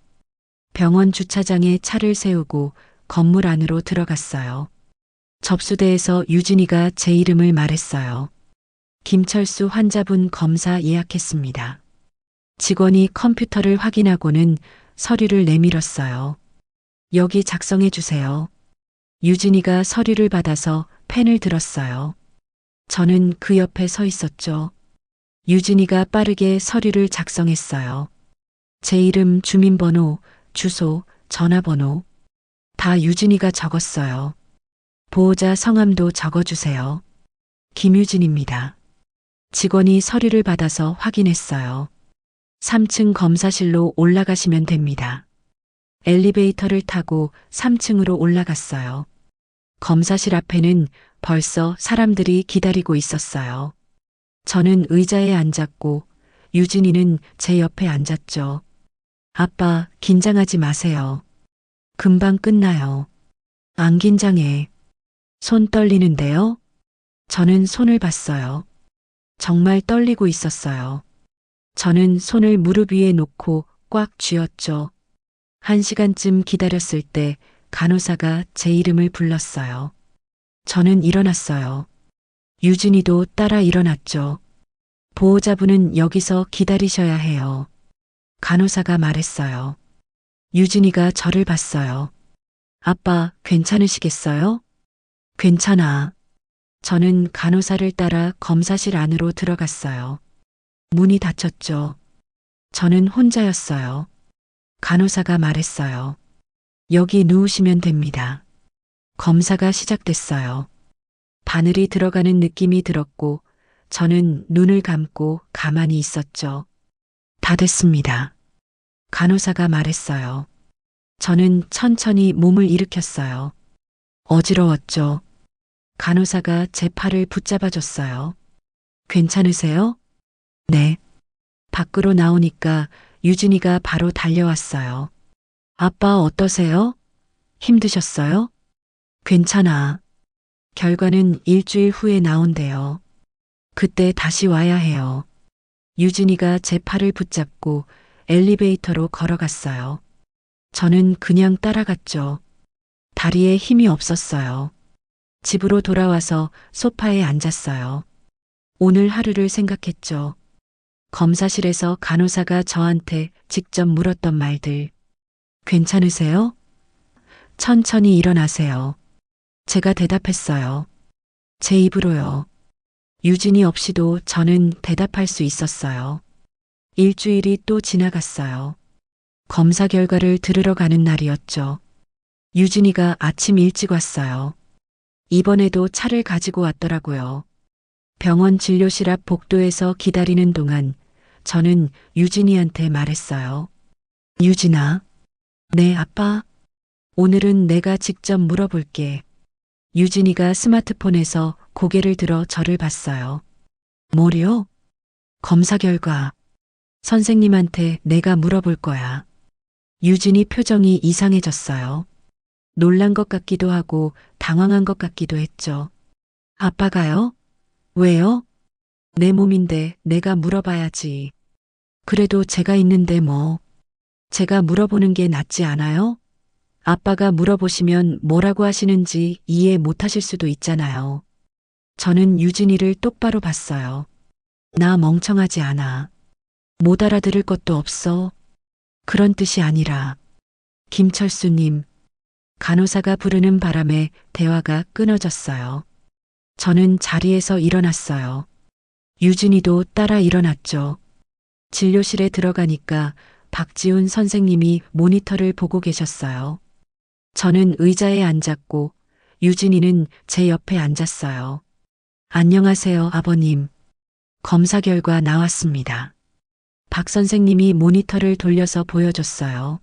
병원 주차장에 차를 세우고 건물 안으로 들어갔어요. 접수대에서 유진이가 제 이름을 말했어요. 김철수 환자분 검사 예약했습니다. 직원이 컴퓨터를 확인하고는 서류를 내밀었어요. 여기 작성해 주세요. 유진이가 서류를 받아서 펜을 들었어요. 저는 그 옆에 서 있었죠. 유진이가 빠르게 서류를 작성했어요. 제 이름, 주민번호, 주소, 전화번호. 다 유진이가 적었어요. 보호자 성함도 적어주세요. 김유진입니다. 직원이 서류를 받아서 확인했어요. 3층 검사실로 올라가시면 됩니다. 엘리베이터를 타고 3층으로 올라갔어요. 검사실 앞에는 벌써 사람들이 기다리고 있었어요. 저는 의자에 앉았고 유진이는 제 옆에 앉았죠. 아빠, 긴장하지 마세요. 금방 끝나요. 안 긴장해. 손 떨리는데요? 저는 손을 봤어요. 정말 떨리고 있었어요. 저는 손을 무릎 위에 놓고 꽉 쥐었죠. 1시간쯤 기다렸을 때 간호사가 제 이름을 불렀어요. 저는 일어났어요. 유진이도 따라 일어났죠. 보호자분은 여기서 기다리셔야 해요. 간호사가 말했어요. 유진이가 저를 봤어요. 아빠, 괜찮으시겠어요? 괜찮아. 저는 간호사를 따라 검사실 안으로 들어갔어요. 문이 닫혔죠. 저는 혼자였어요. 간호사가 말했어요. 여기 누우시면 됩니다. 검사가 시작됐어요. 바늘이 들어가는 느낌이 들었고 저는 눈을 감고 가만히 있었죠. 다 됐습니다. 간호사가 말했어요. 저는 천천히 몸을 일으켰어요. 어지러웠죠. 간호사가 제 팔을 붙잡아줬어요. 괜찮으세요? 네. 밖으로 나오니까 유진이가 바로 달려왔어요. 아빠 어떠세요? 힘드셨어요? 괜찮아. 결과는 일주일 후에 나온대요. 그때 다시 와야 해요. 유진이가 제 팔을 붙잡고 엘리베이터로 걸어갔어요. 저는 그냥 따라갔죠. 다리에 힘이 없었어요. 집으로 돌아와서 소파에 앉았어요. 오늘 하루를 생각했죠. 검사실에서 간호사가 저한테 직접 물었던 말들. 괜찮으세요? 천천히 일어나세요. 제가 대답했어요. 제 입으로요. 유진이 없이도 저는 대답할 수 있었어요. 일주일이 또 지나갔어요. 검사 결과를 들으러 가는 날이었죠. 유진이가 아침 일찍 왔어요. 이번에도 차를 가지고 왔더라고요. 병원 진료실 앞 복도에서 기다리는 동안 저는 유진이한테 말했어요. 유진아. 네, 아빠. 오늘은 내가 직접 물어볼게. 유진이가 스마트폰에서 고개를 들어 저를 봤어요. 뭐요? 검사 결과. 선생님한테 내가 물어볼 거야. 유진이 표정이 이상해졌어요. 놀란 것 같기도 하고 당황한 것 같기도 했죠. 아빠가요? 왜요? 내 몸인데 내가 물어봐야지. 그래도 제가 있는데 뭐. 제가 물어보는 게 낫지 않아요? 아빠가 물어보시면 뭐라고 하시는지 이해 못 하실 수도 있잖아요. 저는 유진이를 똑바로 봤어요. 나 멍청하지 않아. 못 알아들을 것도 없어. 그런 뜻이 아니라. 김철수님. 간호사가 부르는 바람에 대화가 끊어졌어요. 저는 자리에서 일어났어요. 유진이도 따라 일어났죠. 진료실에 들어가니까 박지훈 선생님이 모니터를 보고 계셨어요. 저는 의자에 앉았고 유진이는 제 옆에 앉았어요. 안녕하세요, 아버님. 검사 결과 나왔습니다. 박 선생님이 모니터를 돌려서 보여줬어요.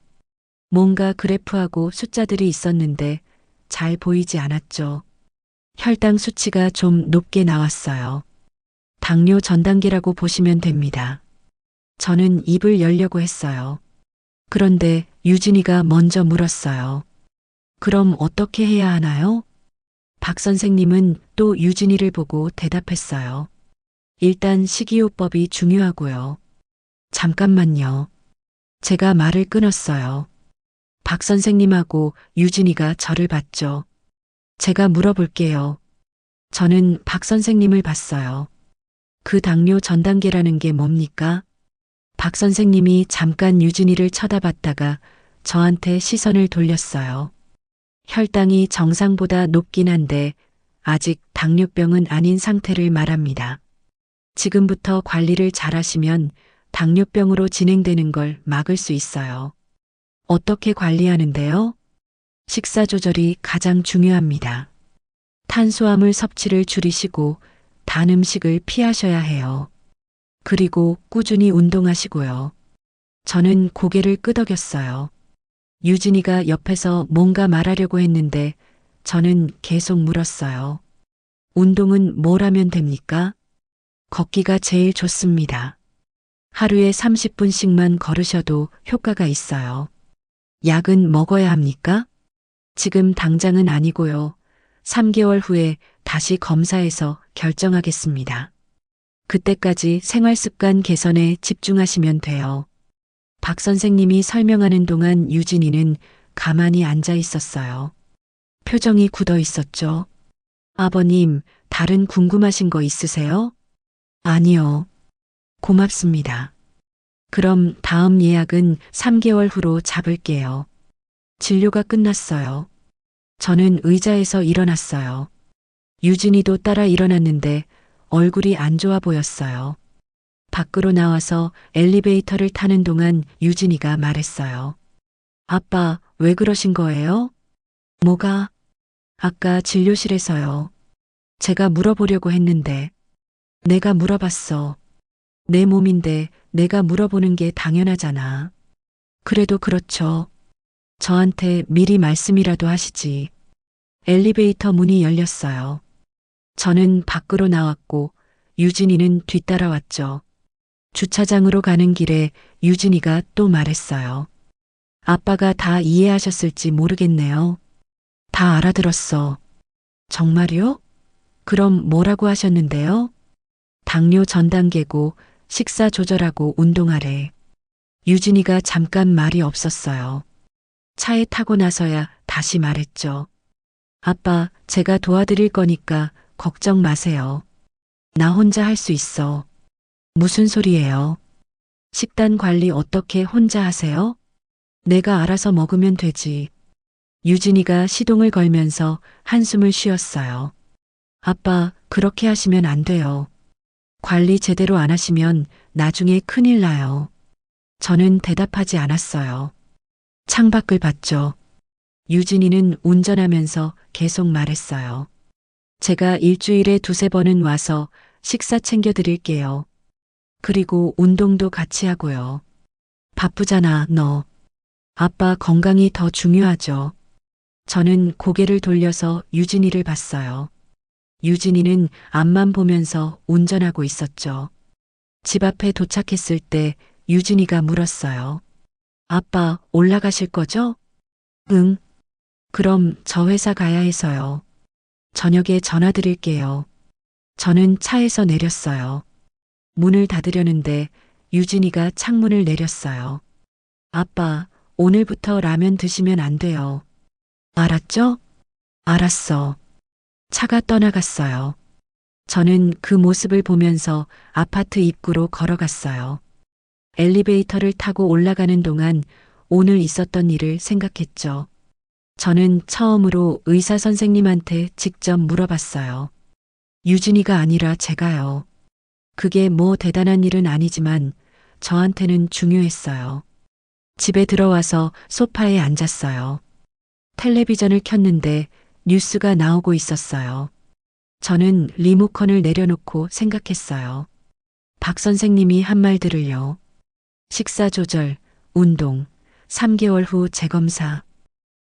뭔가 그래프하고 숫자들이 있었는데 잘 보이지 않았죠. 혈당 수치가 좀 높게 나왔어요. 당뇨 전 단계라고 보시면 됩니다. 저는 입을 열려고 했어요. 그런데 유진이가 먼저 물었어요. 그럼 어떻게 해야 하나요? 박 선생님은 또 유진이를 보고 대답했어요. 일단 식이요법이 중요하고요. 잠깐만요. 제가 말을 끊었어요. 박 선생님하고 유진이가 저를 봤죠. 제가 물어볼게요. 저는 박 선생님을 봤어요. 그 당뇨 전 단계라는 게 뭡니까? 박 선생님이 잠깐 유진이를 쳐다봤다가 저한테 시선을 돌렸어요. 혈당이 정상보다 높긴 한데 아직 당뇨병은 아닌 상태를 말합니다. 지금부터 관리를 잘하시면 당뇨병으로 진행되는 걸 막을 수 있어요. 어떻게 관리하는데요? 식사 조절이 가장 중요합니다. 탄수화물 섭취를 줄이시고 단 음식을 피하셔야 해요. 그리고 꾸준히 운동하시고요. 저는 고개를 끄덕였어요. 유진이가 옆에서 뭔가 말하려고 했는데 저는 계속 물었어요. 운동은 뭘 하면 됩니까? 걷기가 제일 좋습니다. 하루에 30분씩만 걸으셔도 효과가 있어요. 약은 먹어야 합니까? 지금 당장은 아니고요. 3개월 후에 다시 검사해서 결정하겠습니다. 그때까지 생활습관 개선에 집중하시면 돼요. 박 선생님이 설명하는 동안 유진이는 가만히 앉아 있었어요. 표정이 굳어 있었죠. 아버님, 다른 궁금하신 거 있으세요? 아니요. 고맙습니다. 그럼 다음 예약은 3개월 후로 잡을게요. 진료가 끝났어요. 저는 의자에서 일어났어요. 유진이도 따라 일어났는데 얼굴이 안 좋아 보였어요. 밖으로 나와서 엘리베이터를 타는 동안 유진이가 말했어요. 아빠, 왜 그러신 거예요? 뭐가? 아까 진료실에서요. 제가 물어보려고 했는데. 내가 물어봤어. 내 몸인데 내가 물어보는 게 당연하잖아. 그래도 그렇죠. 저한테 미리 말씀이라도 하시지. 엘리베이터 문이 열렸어요. 저는 밖으로 나왔고 유진이는 뒤따라왔죠. 주차장으로 가는 길에 유진이가 또 말했어요. 아빠가 다 이해하셨을지 모르겠네요. 다 알아들었어. 정말요? 그럼 뭐라고 하셨는데요? 당뇨 전 단계고 식사 조절하고 운동하래. 유진이가 잠깐 말이 없었어요. 차에 타고 나서야 다시 말했죠. 아빠, 제가 도와드릴 거니까 걱정 마세요. 나 혼자 할 수 있어. 무슨 소리예요? 식단 관리 어떻게 혼자 하세요? 내가 알아서 먹으면 되지. 유진이가 시동을 걸면서 한숨을 쉬었어요. 아빠, 그렇게 하시면 안 돼요. 관리 제대로 안 하시면 나중에 큰일 나요. 저는 대답하지 않았어요. 창밖을 봤죠. 유진이는 운전하면서 계속 말했어요. 제가 일주일에 두세 번은 와서 식사 챙겨드릴게요. 그리고 운동도 같이 하고요. 바쁘잖아, 너. 아빠 건강이 더 중요하죠. 저는 고개를 돌려서 유진이를 봤어요. 유진이는 앞만 보면서 운전하고 있었죠. 집 앞에 도착했을 때 유진이가 물었어요. 아빠, 올라가실 거죠? 응. 그럼 저 회사 가야 해서요. 저녁에 전화 드릴게요. 저는 차에서 내렸어요. 문을 닫으려는데 유진이가 창문을 내렸어요. 아빠, 오늘부터 라면 드시면 안 돼요. 알았죠? 알았어. 차가 떠나갔어요. 저는 그 모습을 보면서 아파트 입구로 걸어갔어요. 엘리베이터를 타고 올라가는 동안 오늘 있었던 일을 생각했죠. 저는 처음으로 의사 선생님한테 직접 물어봤어요. 유진이가 아니라 제가요. 그게 뭐 대단한 일은 아니지만 저한테는 중요했어요. 집에 들어와서 소파에 앉았어요. 텔레비전을 켰는데 뉴스가 나오고 있었어요. 저는 리모컨을 내려놓고 생각했어요. 박 선생님이 한 말들을요. 식사 조절, 운동, 3개월 후 재검사.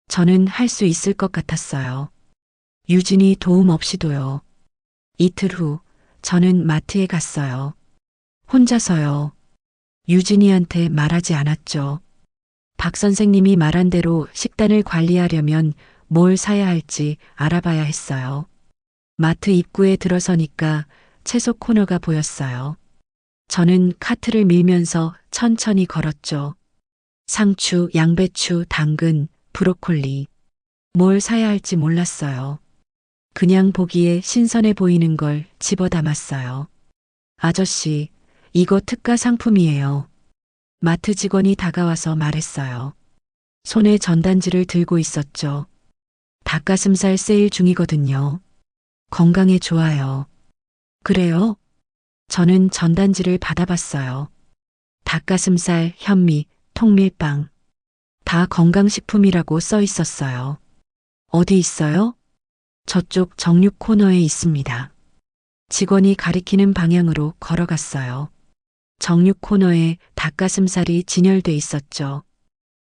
저는 할 수 있을 것 같았어요. 유진이 도움 없이도요. 이틀 후 저는 마트에 갔어요. 혼자서요. 유진이한테 말하지 않았죠. 박 선생님이 말한 대로 식단을 관리하려면 뭘 사야 할지 알아봐야 했어요. 마트 입구에 들어서니까 채소 코너가 보였어요. 저는 카트를 밀면서 천천히 걸었죠. 상추, 양배추, 당근, 브로콜리. 뭘 사야 할지 몰랐어요. 그냥 보기에 신선해 보이는 걸 집어 담았어요. 아저씨, 이거 특가 상품이에요. 마트 직원이 다가와서 말했어요. 손에 전단지를 들고 있었죠. 닭가슴살 세일 중이거든요. 건강에 좋아요. 그래요? 저는 전단지를 받아봤어요. 닭가슴살, 현미, 통밀빵. 다 건강식품이라고 써 있었어요. 어디 있어요? 저쪽 정육 코너에 있습니다. 직원이 가리키는 방향으로 걸어갔어요. 정육 코너에 닭가슴살이 진열돼 있었죠.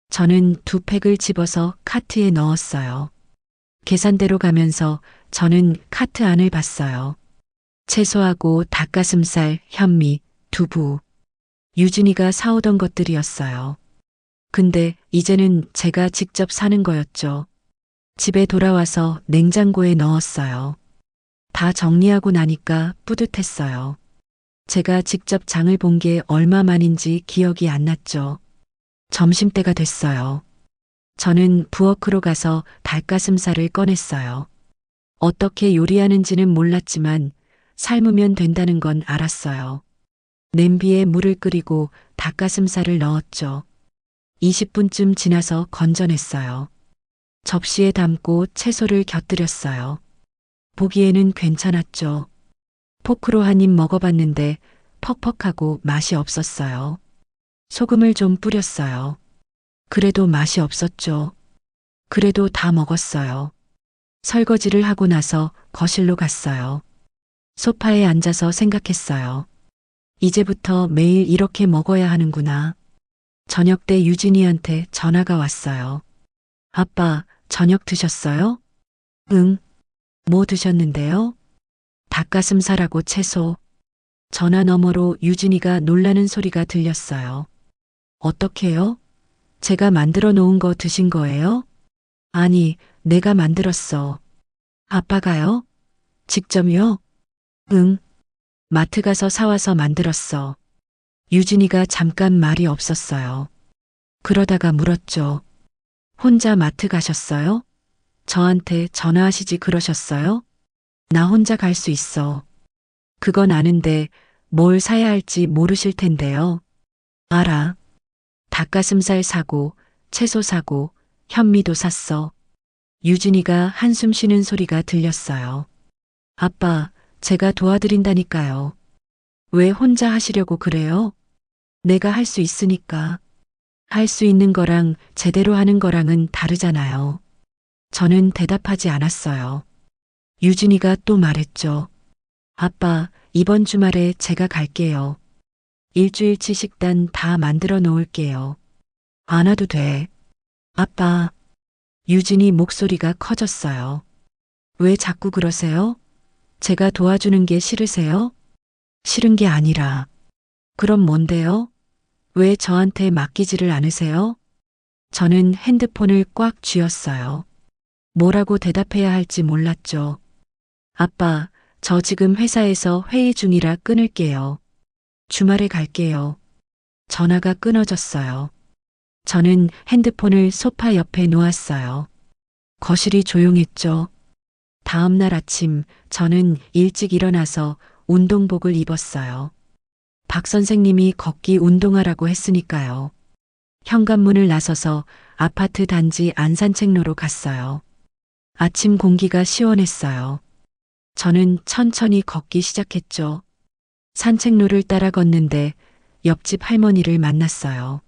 저는 2팩을 집어서 카트에 넣었어요. 계산대로 가면서 저는 카트 안을 봤어요. 채소하고 닭가슴살, 현미, 두부. 유진이가 사오던 것들이었어요. 근데 이제는 제가 직접 사는 거였죠. 집에 돌아와서 냉장고에 넣었어요. 다 정리하고 나니까 뿌듯했어요. 제가 직접 장을 본 게 얼마만인지 기억이 안 났죠. 점심때가 됐어요. 저는 부엌으로 가서 닭가슴살을 꺼냈어요. 어떻게 요리하는지는 몰랐지만 삶으면 된다는 건 알았어요. 냄비에 물을 끓이고 닭가슴살을 넣었죠. 20분쯤 지나서 건져냈어요. 접시에 담고 채소를 곁들였어요. 보기에는 괜찮았죠. 포크로 한 입 먹어봤는데 퍽퍽하고 맛이 없었어요. 소금을 좀 뿌렸어요. 그래도 맛이 없었죠. 그래도 다 먹었어요. 설거지를 하고 나서 거실로 갔어요. 소파에 앉아서 생각했어요. 이제부터 매일 이렇게 먹어야 하는구나. 저녁 때 유진이한테 전화가 왔어요. 아빠, 저녁 드셨어요? 응. 뭐 드셨는데요? 닭가슴살하고 채소. 전화 너머로 유진이가 놀라는 소리가 들렸어요. 어떻게요? 제가 만들어 놓은 거 드신 거예요? 아니, 내가 만들었어. 아빠가요? 직접요? 응. 마트 가서 사와서 만들었어. 유진이가 잠깐 말이 없었어요. 그러다가 물었죠. 혼자 마트 가셨어요? 저한테 전화하시지 그러셨어요? 나 혼자 갈 수 있어. 그건 아는데 뭘 사야 할지 모르실 텐데요. 알아. 닭가슴살 사고, 채소 사고, 현미도 샀어. 유진이가 한숨 쉬는 소리가 들렸어요. 아빠, 제가 도와드린다니까요. 왜 혼자 하시려고 그래요? 내가 할 수 있으니까. 할 수 있는 거랑 제대로 하는 거랑은 다르잖아요. 저는 대답하지 않았어요. 유진이가 또 말했죠. 아빠, 이번 주말에 제가 갈게요. 일주일치 식단 다 만들어 놓을게요. 안 와도 돼. 아빠, 유진이 목소리가 커졌어요. 왜 자꾸 그러세요? 제가 도와주는 게 싫으세요? 싫은 게 아니라. 그럼 뭔데요? 왜 저한테 맡기지를 않으세요? 저는 핸드폰을 꽉 쥐었어요. 뭐라고 대답해야 할지 몰랐죠. 아빠, 저 지금 회사에서 회의 중이라 끊을게요. 주말에 갈게요. 전화가 끊어졌어요. 저는 핸드폰을 소파 옆에 놓았어요. 거실이 조용했죠. 다음 날 아침 저는 일찍 일어나서 운동복을 입었어요. 박 선생님이 걷기 운동하라고 했으니까요. 현관문을 나서서 아파트 단지 안산책로로 갔어요. 아침 공기가 시원했어요. 저는 천천히 걷기 시작했죠. 산책로를 따라 걷는데 옆집 할머니를 만났어요.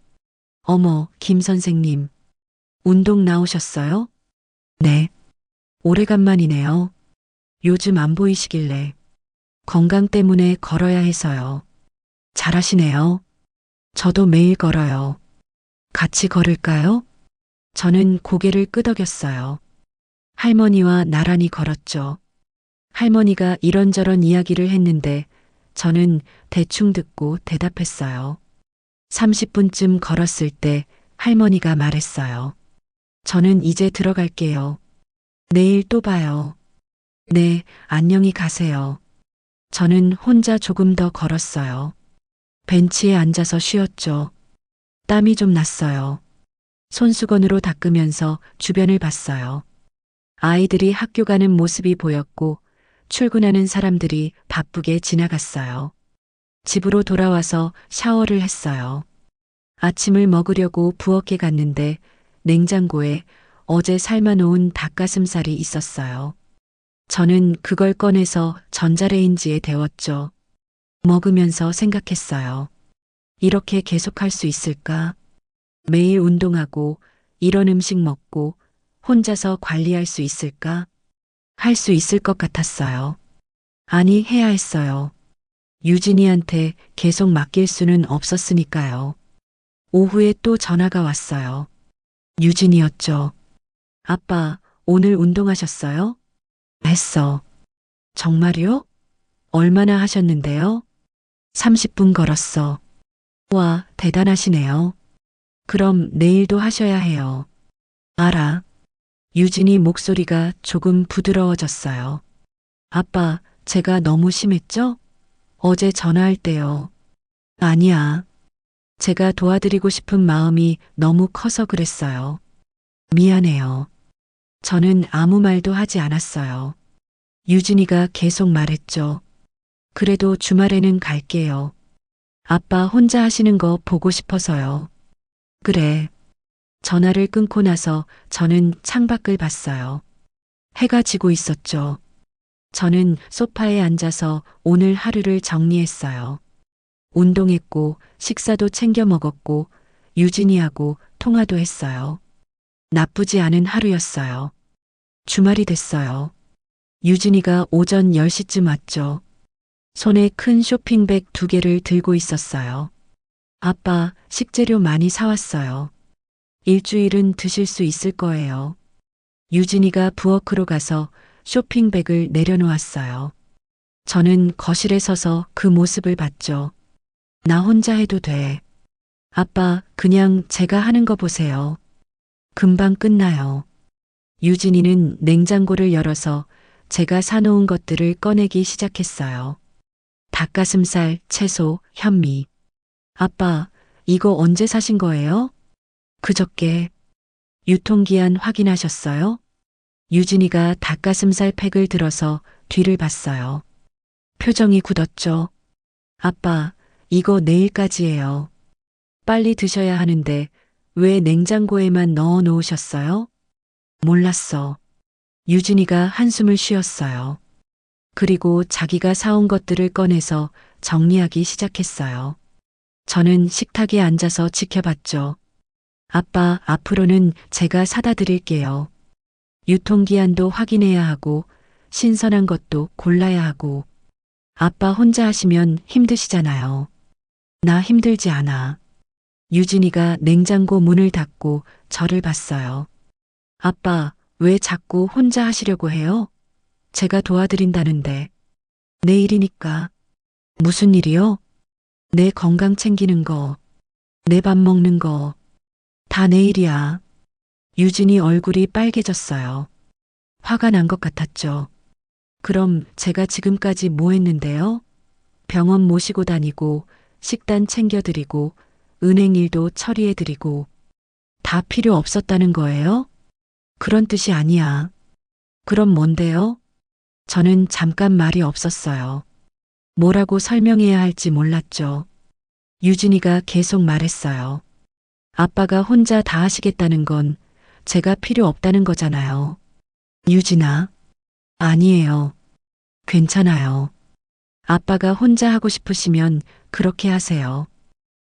어머, 김 선생님. 운동 나오셨어요? 네. 오래간만이네요. 요즘 안 보이시길래. 건강 때문에 걸어야 해서요. 잘하시네요. 저도 매일 걸어요. 같이 걸을까요? 저는 고개를 끄덕였어요. 할머니와 나란히 걸었죠. 할머니가 이런저런 이야기를 했는데 저는 대충 듣고 대답했어요. 30분쯤 걸었을 때 할머니가 말했어요. 저는 이제 들어갈게요. 내일 또 봐요. 네, 안녕히 가세요. 저는 혼자 조금 더 걸었어요. 벤치에 앉아서 쉬었죠. 땀이 좀 났어요. 손수건으로 닦으면서 주변을 봤어요. 아이들이 학교 가는 모습이 보였고 출근하는 사람들이 바쁘게 지나갔어요. 집으로 돌아와서 샤워를 했어요. 아침을 먹으려고 부엌에 갔는데 냉장고에 어제 삶아놓은 닭가슴살이 있었어요. 저는 그걸 꺼내서 전자레인지에 데웠죠. 먹으면서 생각했어요. 이렇게 계속할 수 있을까? 매일 운동하고 이런 음식 먹고 혼자서 관리할 수 있을까? 할 수 있을 것 같았어요. 아니, 해야 했어요. 유진이한테 계속 맡길 수는 없었으니까요. 오후에 또 전화가 왔어요. 유진이었죠. 아빠, 오늘 운동하셨어요? 했어. 정말요? 얼마나 하셨는데요? 30분 걸었어. 와, 대단하시네요. 그럼 내일도 하셔야 해요. 알아. 유진이 목소리가 조금 부드러워졌어요. 아빠, 제가 너무 심했죠? 어제 전화할 때요. 아니야. 제가 도와드리고 싶은 마음이 너무 커서 그랬어요. 미안해요. 저는 아무 말도 하지 않았어요. 유진이가 계속 말했죠. 그래도 주말에는 갈게요. 아빠 혼자 하시는 거 보고 싶어서요. 그래. 전화를 끊고 나서 저는 창밖을 봤어요. 해가 지고 있었죠. 저는 소파에 앉아서 오늘 하루를 정리했어요. 운동했고 식사도 챙겨 먹었고 유진이하고 통화도 했어요. 나쁘지 않은 하루였어요. 주말이 됐어요. 유진이가 오전 10시쯤 왔죠. 손에 큰 쇼핑백 2개를 들고 있었어요. 아빠, 식재료 많이 사왔어요. 일주일은 드실 수 있을 거예요. 유진이가 부엌으로 가서 쇼핑백을 내려놓았어요. 저는 거실에 서서 그 모습을 봤죠. 나 혼자 해도 돼. 아빠, 그냥 제가 하는 거 보세요. 금방 끝나요. 유진이는 냉장고를 열어서 제가 사놓은 것들을 꺼내기 시작했어요. 닭가슴살, 채소, 현미. 아빠, 이거 언제 사신 거예요? 그저께. 유통기한 확인하셨어요? 유진이가 닭가슴살 팩을 들어서 뒤를 봤어요. 표정이 굳었죠. 아빠, 이거 내일까지예요. 빨리 드셔야 하는데 왜 냉장고에만 넣어 놓으셨어요? 몰랐어. 유진이가 한숨을 쉬었어요. 그리고 자기가 사온 것들을 꺼내서 정리하기 시작했어요. 저는 식탁에 앉아서 지켜봤죠. 아빠, 앞으로는 제가 사다 드릴게요. 유통기한도 확인해야 하고, 신선한 것도 골라야 하고. 아빠 혼자 하시면 힘드시잖아요. 나 힘들지 않아. 유진이가 냉장고 문을 닫고 저를 봤어요. 아빠, 왜 자꾸 혼자 하시려고 해요? 제가 도와드린다는데. 내일이니까. 무슨 일이요? 내 건강 챙기는 거, 내 밥 먹는 거, 다 내일이야. 유진이 얼굴이 빨개졌어요. 화가 난 것 같았죠. 그럼 제가 지금까지 뭐 했는데요? 병원 모시고 다니고, 식단 챙겨드리고, 은행 일도 처리해드리고, 다 필요 없었다는 거예요? 그런 뜻이 아니야. 그럼 뭔데요? 저는 잠깐 말이 없었어요. 뭐라고 설명해야 할지 몰랐죠. 유진이가 계속 말했어요. 아빠가 혼자 다 하시겠다는 건 제가 필요 없다는 거잖아요. 유진아, 아니에요. 괜찮아요. 아빠가 혼자 하고 싶으시면 그렇게 하세요.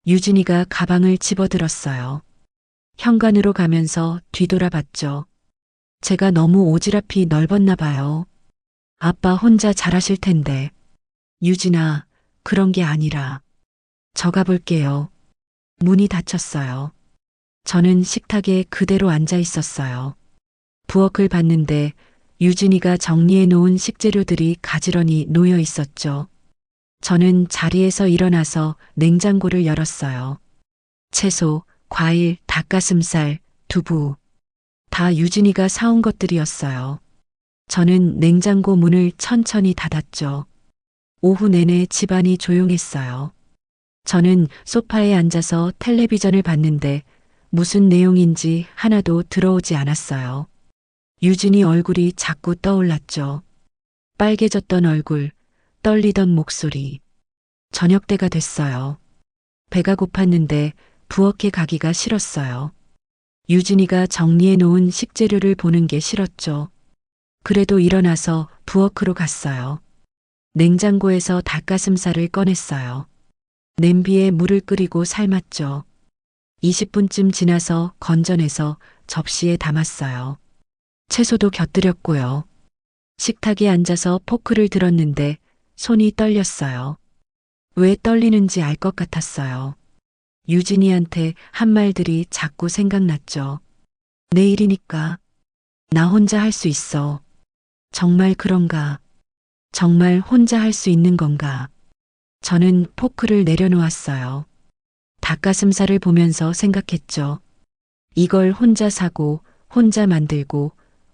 유진이가 가방을 집어들었어요. 현관으로 가면서 뒤돌아봤죠. 제가 너무 오지랖이 넓었나 봐요. 아빠 혼자 잘하실 텐데. 유진아, 그런 게 아니라. 저 가볼게요. 문이 닫혔어요. 저는 식탁에 그대로 앉아 있었어요. 부엌을 봤는데 유진이가 정리해 놓은 식재료들이 가지런히 놓여 있었죠. 저는 자리에서 일어나서 냉장고를 열었어요. 채소, 과일, 닭가슴살, 두부. 다 유진이가 사온 것들이었어요. 저는 냉장고 문을 천천히 닫았죠. 오후 내내 집안이 조용했어요. 저는 소파에 앉아서 텔레비전을 봤는데 무슨 내용인지 하나도 들어오지 않았어요. 유진이 얼굴이 자꾸 떠올랐죠. 빨개졌던 얼굴, 떨리던 목소리. 저녁 때가 됐어요. 배가 고팠는데 부엌에 가기가 싫었어요. 유진이가 정리해 놓은 식재료를 보는 게 싫었죠. 그래도 일어나서 부엌으로 갔어요. 냉장고에서 닭가슴살을 꺼냈어요. 냄비에 물을 끓이고 삶았죠. 20분쯤 지나서 건져내서 접시에 담았어요. 채소도 곁들였고요. 식탁에 앉아서 포크를 들었는데 손이 떨렸어요. 왜 떨리는지 알 것 같았어요. 유진이한테 한 말들이 자꾸 생각났죠. 내일이니까. 나 혼자 할 수 있어. 정말 그런가? 정말 혼자 할 수 있는 건가? 저는 포크를 내려놓았어요. 닭가슴살을 보면서 생각했죠. 이걸 혼자 사고, 혼자 만들고,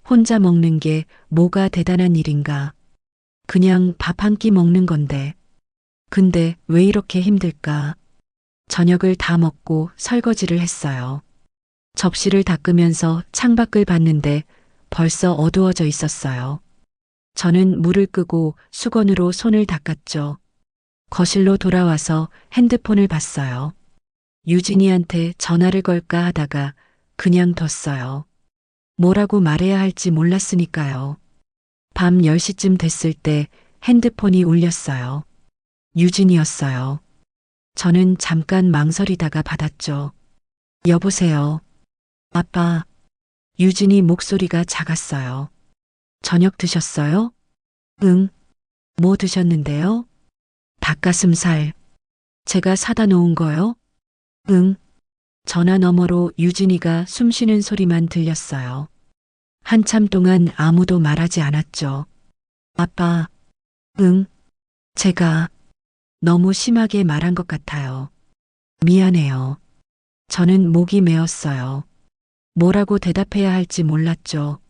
혼자 먹는 게 뭐가 대단한 일인가? 그냥 밥 한 끼 먹는 건데. 근데 왜 이렇게 힘들까? 저녁을 다 먹고 설거지를 했어요. 접시를 닦으면서 창밖을 봤는데 벌써 어두워져 있었어요. 저는 물을 끄고 수건으로 손을 닦았죠. 거실로 돌아와서 핸드폰을 봤어요. 유진이한테 전화를 걸까 하다가 그냥 뒀어요. 뭐라고 말해야 할지 몰랐으니까요. 밤 10시쯤 됐을 때 핸드폰이 울렸어요. 유진이었어요. 저는 잠깐 망설이다가 받았죠. 여보세요. 아빠. 유진이 목소리가 작았어요. 저녁 드셨어요? 응. 뭐 드셨는데요? 닭가슴살. 제가 사다 놓은 거요? 응. 전화 너머로 유진이가 숨쉬는 소리만 들렸어요. 한참 동안 아무도 말하지 않았죠. 아빠. 응. 제가 너무 심하게 말한 것 같아요. 미안해요. 저는 목이 메었어요. 뭐라고 대답해야 할지 몰랐죠.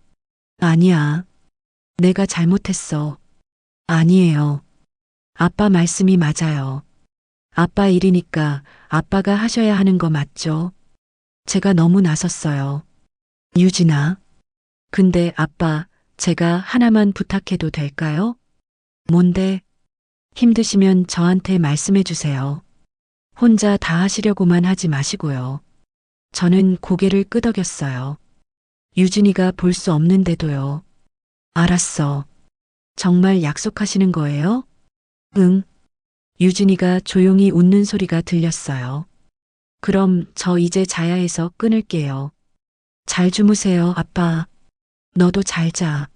아니야. 내가 잘못했어. 아니에요. 아빠 말씀이 맞아요. 아빠 일이니까 아빠가 하셔야 하는 거 맞죠? 제가 너무 나섰어요. 유진아. 근데 아빠, 제가 하나만 부탁해도 될까요? 뭔데? 힘드시면 저한테 말씀해 주세요. 혼자 다 하시려고만 하지 마시고요. 저는 고개를 끄덕였어요. 유진이가 볼 수 없는데도요. 알았어. 정말 약속하시는 거예요? 응. 유진이가 조용히 웃는 소리가 들렸어요. 그럼 저 이제 자야 해서 끊을게요. 잘 주무세요, 아빠. 너도 잘 자.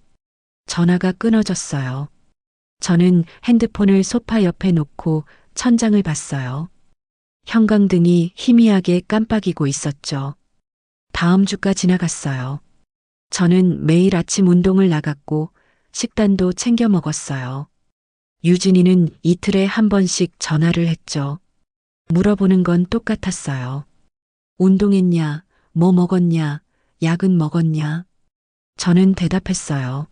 전화가 끊어졌어요. 저는 핸드폰을 소파 옆에 놓고 천장을 봤어요. 형광등이 희미하게 깜빡이고 있었죠. 다음 주가 지나갔어요. 저는 매일 아침 운동을 나갔고 식단도 챙겨 먹었어요. 유진이는 이틀에 한 번씩 전화를 했죠. 물어보는 건 똑같았어요. 운동했냐, 뭐 먹었냐, 약은 먹었냐. 저는 대답했어요.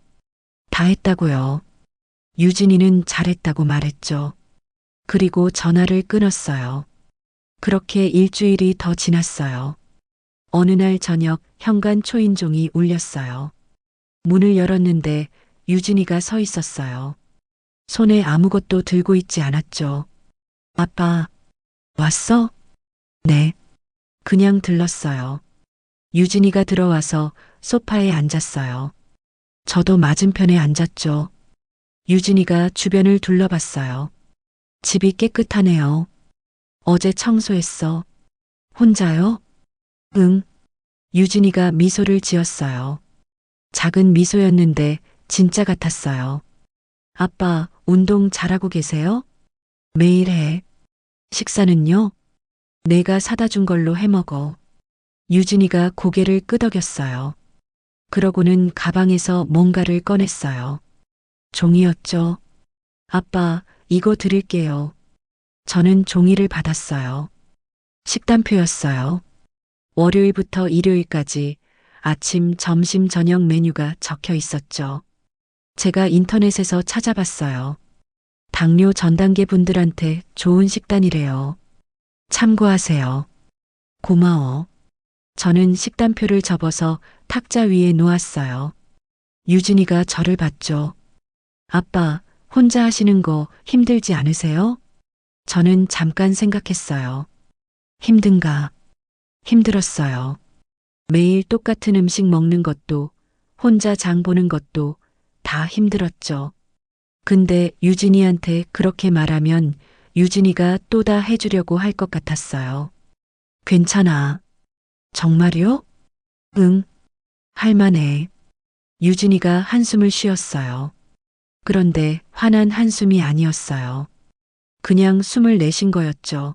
다 했다고요. 유진이는 잘했다고 말했죠. 그리고 전화를 끊었어요. 그렇게 일주일이 더 지났어요. 어느 날 저녁 현관 초인종이 울렸어요. 문을 열었는데 유진이가 서 있었어요. 손에 아무것도 들고 있지 않았죠. 아빠, 왔어? 네. 그냥 들렀어요. 유진이가 들어와서 소파에 앉았어요. 저도 맞은편에 앉았죠. 유진이가 주변을 둘러봤어요. 집이 깨끗하네요. 어제 청소했어. 혼자요? 응. 유진이가 미소를 지었어요. 작은 미소였는데 진짜 같았어요. 아빠, 운동 잘하고 계세요? 매일 해. 식사는요? 내가 사다 준 걸로 해 먹어. 유진이가 고개를 끄덕였어요. 그러고는 가방에서 뭔가를 꺼냈어요. 종이였죠. 아빠, 이거 드릴게요. 저는 종이를 받았어요. 식단표였어요. 월요일부터 일요일까지 아침, 점심, 저녁 메뉴가 적혀 있었죠. 제가 인터넷에서 찾아봤어요. 당뇨 전 단계 분들한테 좋은 식단이래요. 참고하세요. 고마워. 저는 식단표를 접어서 탁자 위에 놓았어요. 유진이가 저를 봤죠. 아빠, 혼자 하시는 거 힘들지 않으세요? 저는 잠깐 생각했어요. 힘든가? 힘들었어요. 매일 똑같은 음식 먹는 것도, 혼자 장 보는 것도 다 힘들었죠. 근데 유진이한테 그렇게 말하면 유진이가 또 다 해주려고 할 것 같았어요. 괜찮아. 정말요? 응. 할만해. 유진이가 한숨을 쉬었어요. 그런데 화난 한숨이 아니었어요. 그냥 숨을 내쉰 거였죠.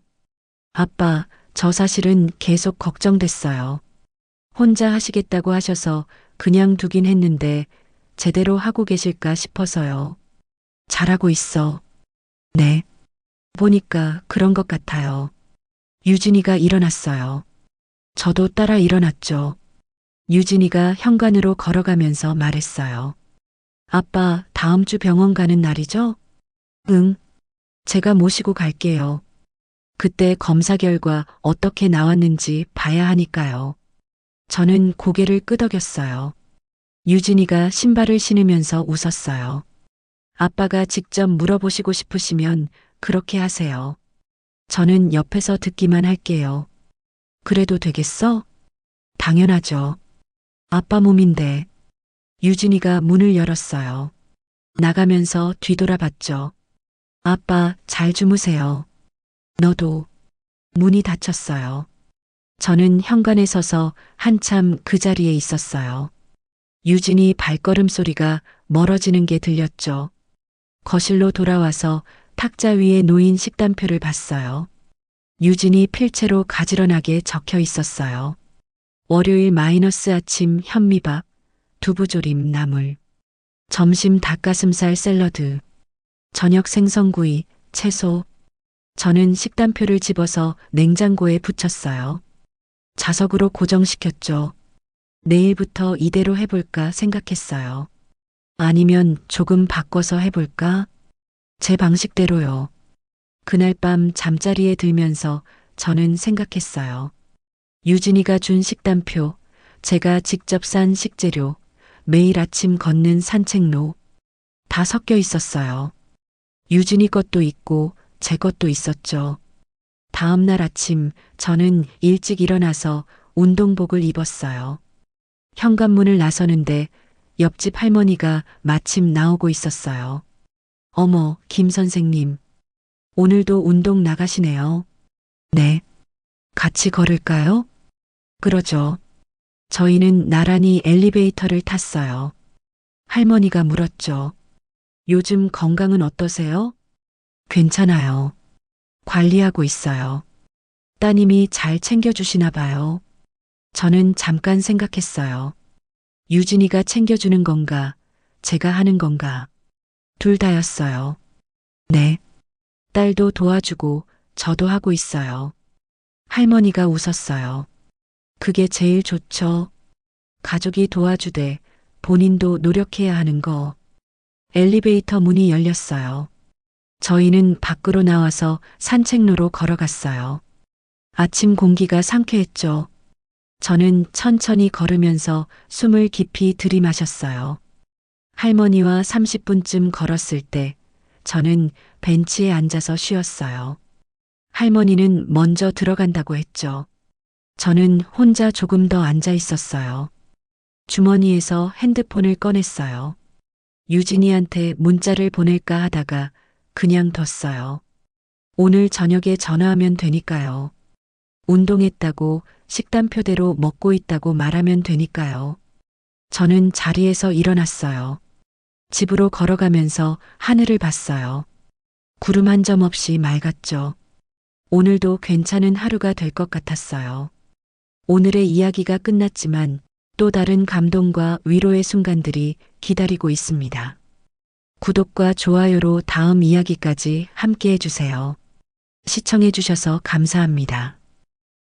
아빠, 저 사실은 계속 걱정됐어요. 혼자 하시겠다고 하셔서 그냥 두긴 했는데 제대로 하고 계실까 싶어서요. 잘하고 있어. 네. 보니까 그런 것 같아요. 유진이가 일어났어요. 저도 따라 일어났죠. 유진이가 현관으로 걸어가면서 말했어요. 아빠, 다음 주 병원 가는 날이죠? 응. 제가 모시고 갈게요. 그때 검사 결과 어떻게 나왔는지 봐야 하니까요. 저는 고개를 끄덕였어요. 유진이가 신발을 신으면서 웃었어요. 아빠가 직접 물어보시고 싶으시면 그렇게 하세요. 저는 옆에서 듣기만 할게요. 그래도 되겠어? 당연하죠. 아빠 몸인데. 유진이가 문을 열었어요. 나가면서 뒤돌아봤죠. 아빠, 잘 주무세요. 너도. 문이 닫혔어요. 저는 현관에 서서 한참 그 자리에 있었어요. 유진이 발걸음 소리가 멀어지는 게 들렸죠. 거실로 돌아와서 탁자 위에 놓인 식단표를 봤어요. 유진이 필체로 가지런하게 적혀 있었어요. 월요일 마이너스 아침 현미밥, 두부조림 나물, 점심 닭가슴살 샐러드, 저녁 생선구이, 채소. 저는 식단표를 집어서 냉장고에 붙였어요. 자석으로 고정시켰죠. 내일부터 이대로 해볼까 생각했어요. 아니면 조금 바꿔서 해볼까? 제 방식대로요. 그날 밤 잠자리에 들면서 저는 생각했어요. 유진이가 준 식단표, 제가 직접 산 식재료, 매일 아침 걷는 산책로, 다 섞여 있었어요. 유진이 것도 있고 제 것도 있었죠. 다음 날 아침 저는 일찍 일어나서 운동복을 입었어요. 현관문을 나서는데 옆집 할머니가 마침 나오고 있었어요. 어머, 김 선생님. 오늘도 운동 나가시네요. 네. 같이 걸을까요? 그러죠. 저희는 나란히 엘리베이터를 탔어요. 할머니가 물었죠. 요즘 건강은 어떠세요? 괜찮아요. 관리하고 있어요. 따님이 잘 챙겨주시나 봐요. 저는 잠깐 생각했어요. 유진이가 챙겨주는 건가, 제가 하는 건가. 둘 다였어요. 네. 딸도 도와주고 저도 하고 있어요. 할머니가 웃었어요. 그게 제일 좋죠. 가족이 도와주되 본인도 노력해야 하는 거. 엘리베이터 문이 열렸어요. 저희는 밖으로 나와서 산책로로 걸어갔어요. 아침 공기가 상쾌했죠. 저는 천천히 걸으면서 숨을 깊이 들이마셨어요. 할머니와 30분쯤 걸었을 때 저는 벤치에 앉아서 쉬었어요. 할머니는 먼저 들어간다고 했죠. 저는 혼자 조금 더 앉아 있었어요. 주머니에서 핸드폰을 꺼냈어요. 유진이한테 문자를 보낼까 하다가 그냥 뒀어요. 오늘 저녁에 전화하면 되니까요. 운동했다고 식단표대로 먹고 있다고 말하면 되니까요. 저는 자리에서 일어났어요. 집으로 걸어가면서 하늘을 봤어요. 구름 한 점 없이 맑았죠. 오늘도 괜찮은 하루가 될 것 같았어요. 오늘의 이야기가 끝났지만 또 다른 감동과 위로의 순간들이 기다리고 있습니다. 구독과 좋아요로 다음 이야기까지 함께 해주세요. 시청해주셔서 감사합니다.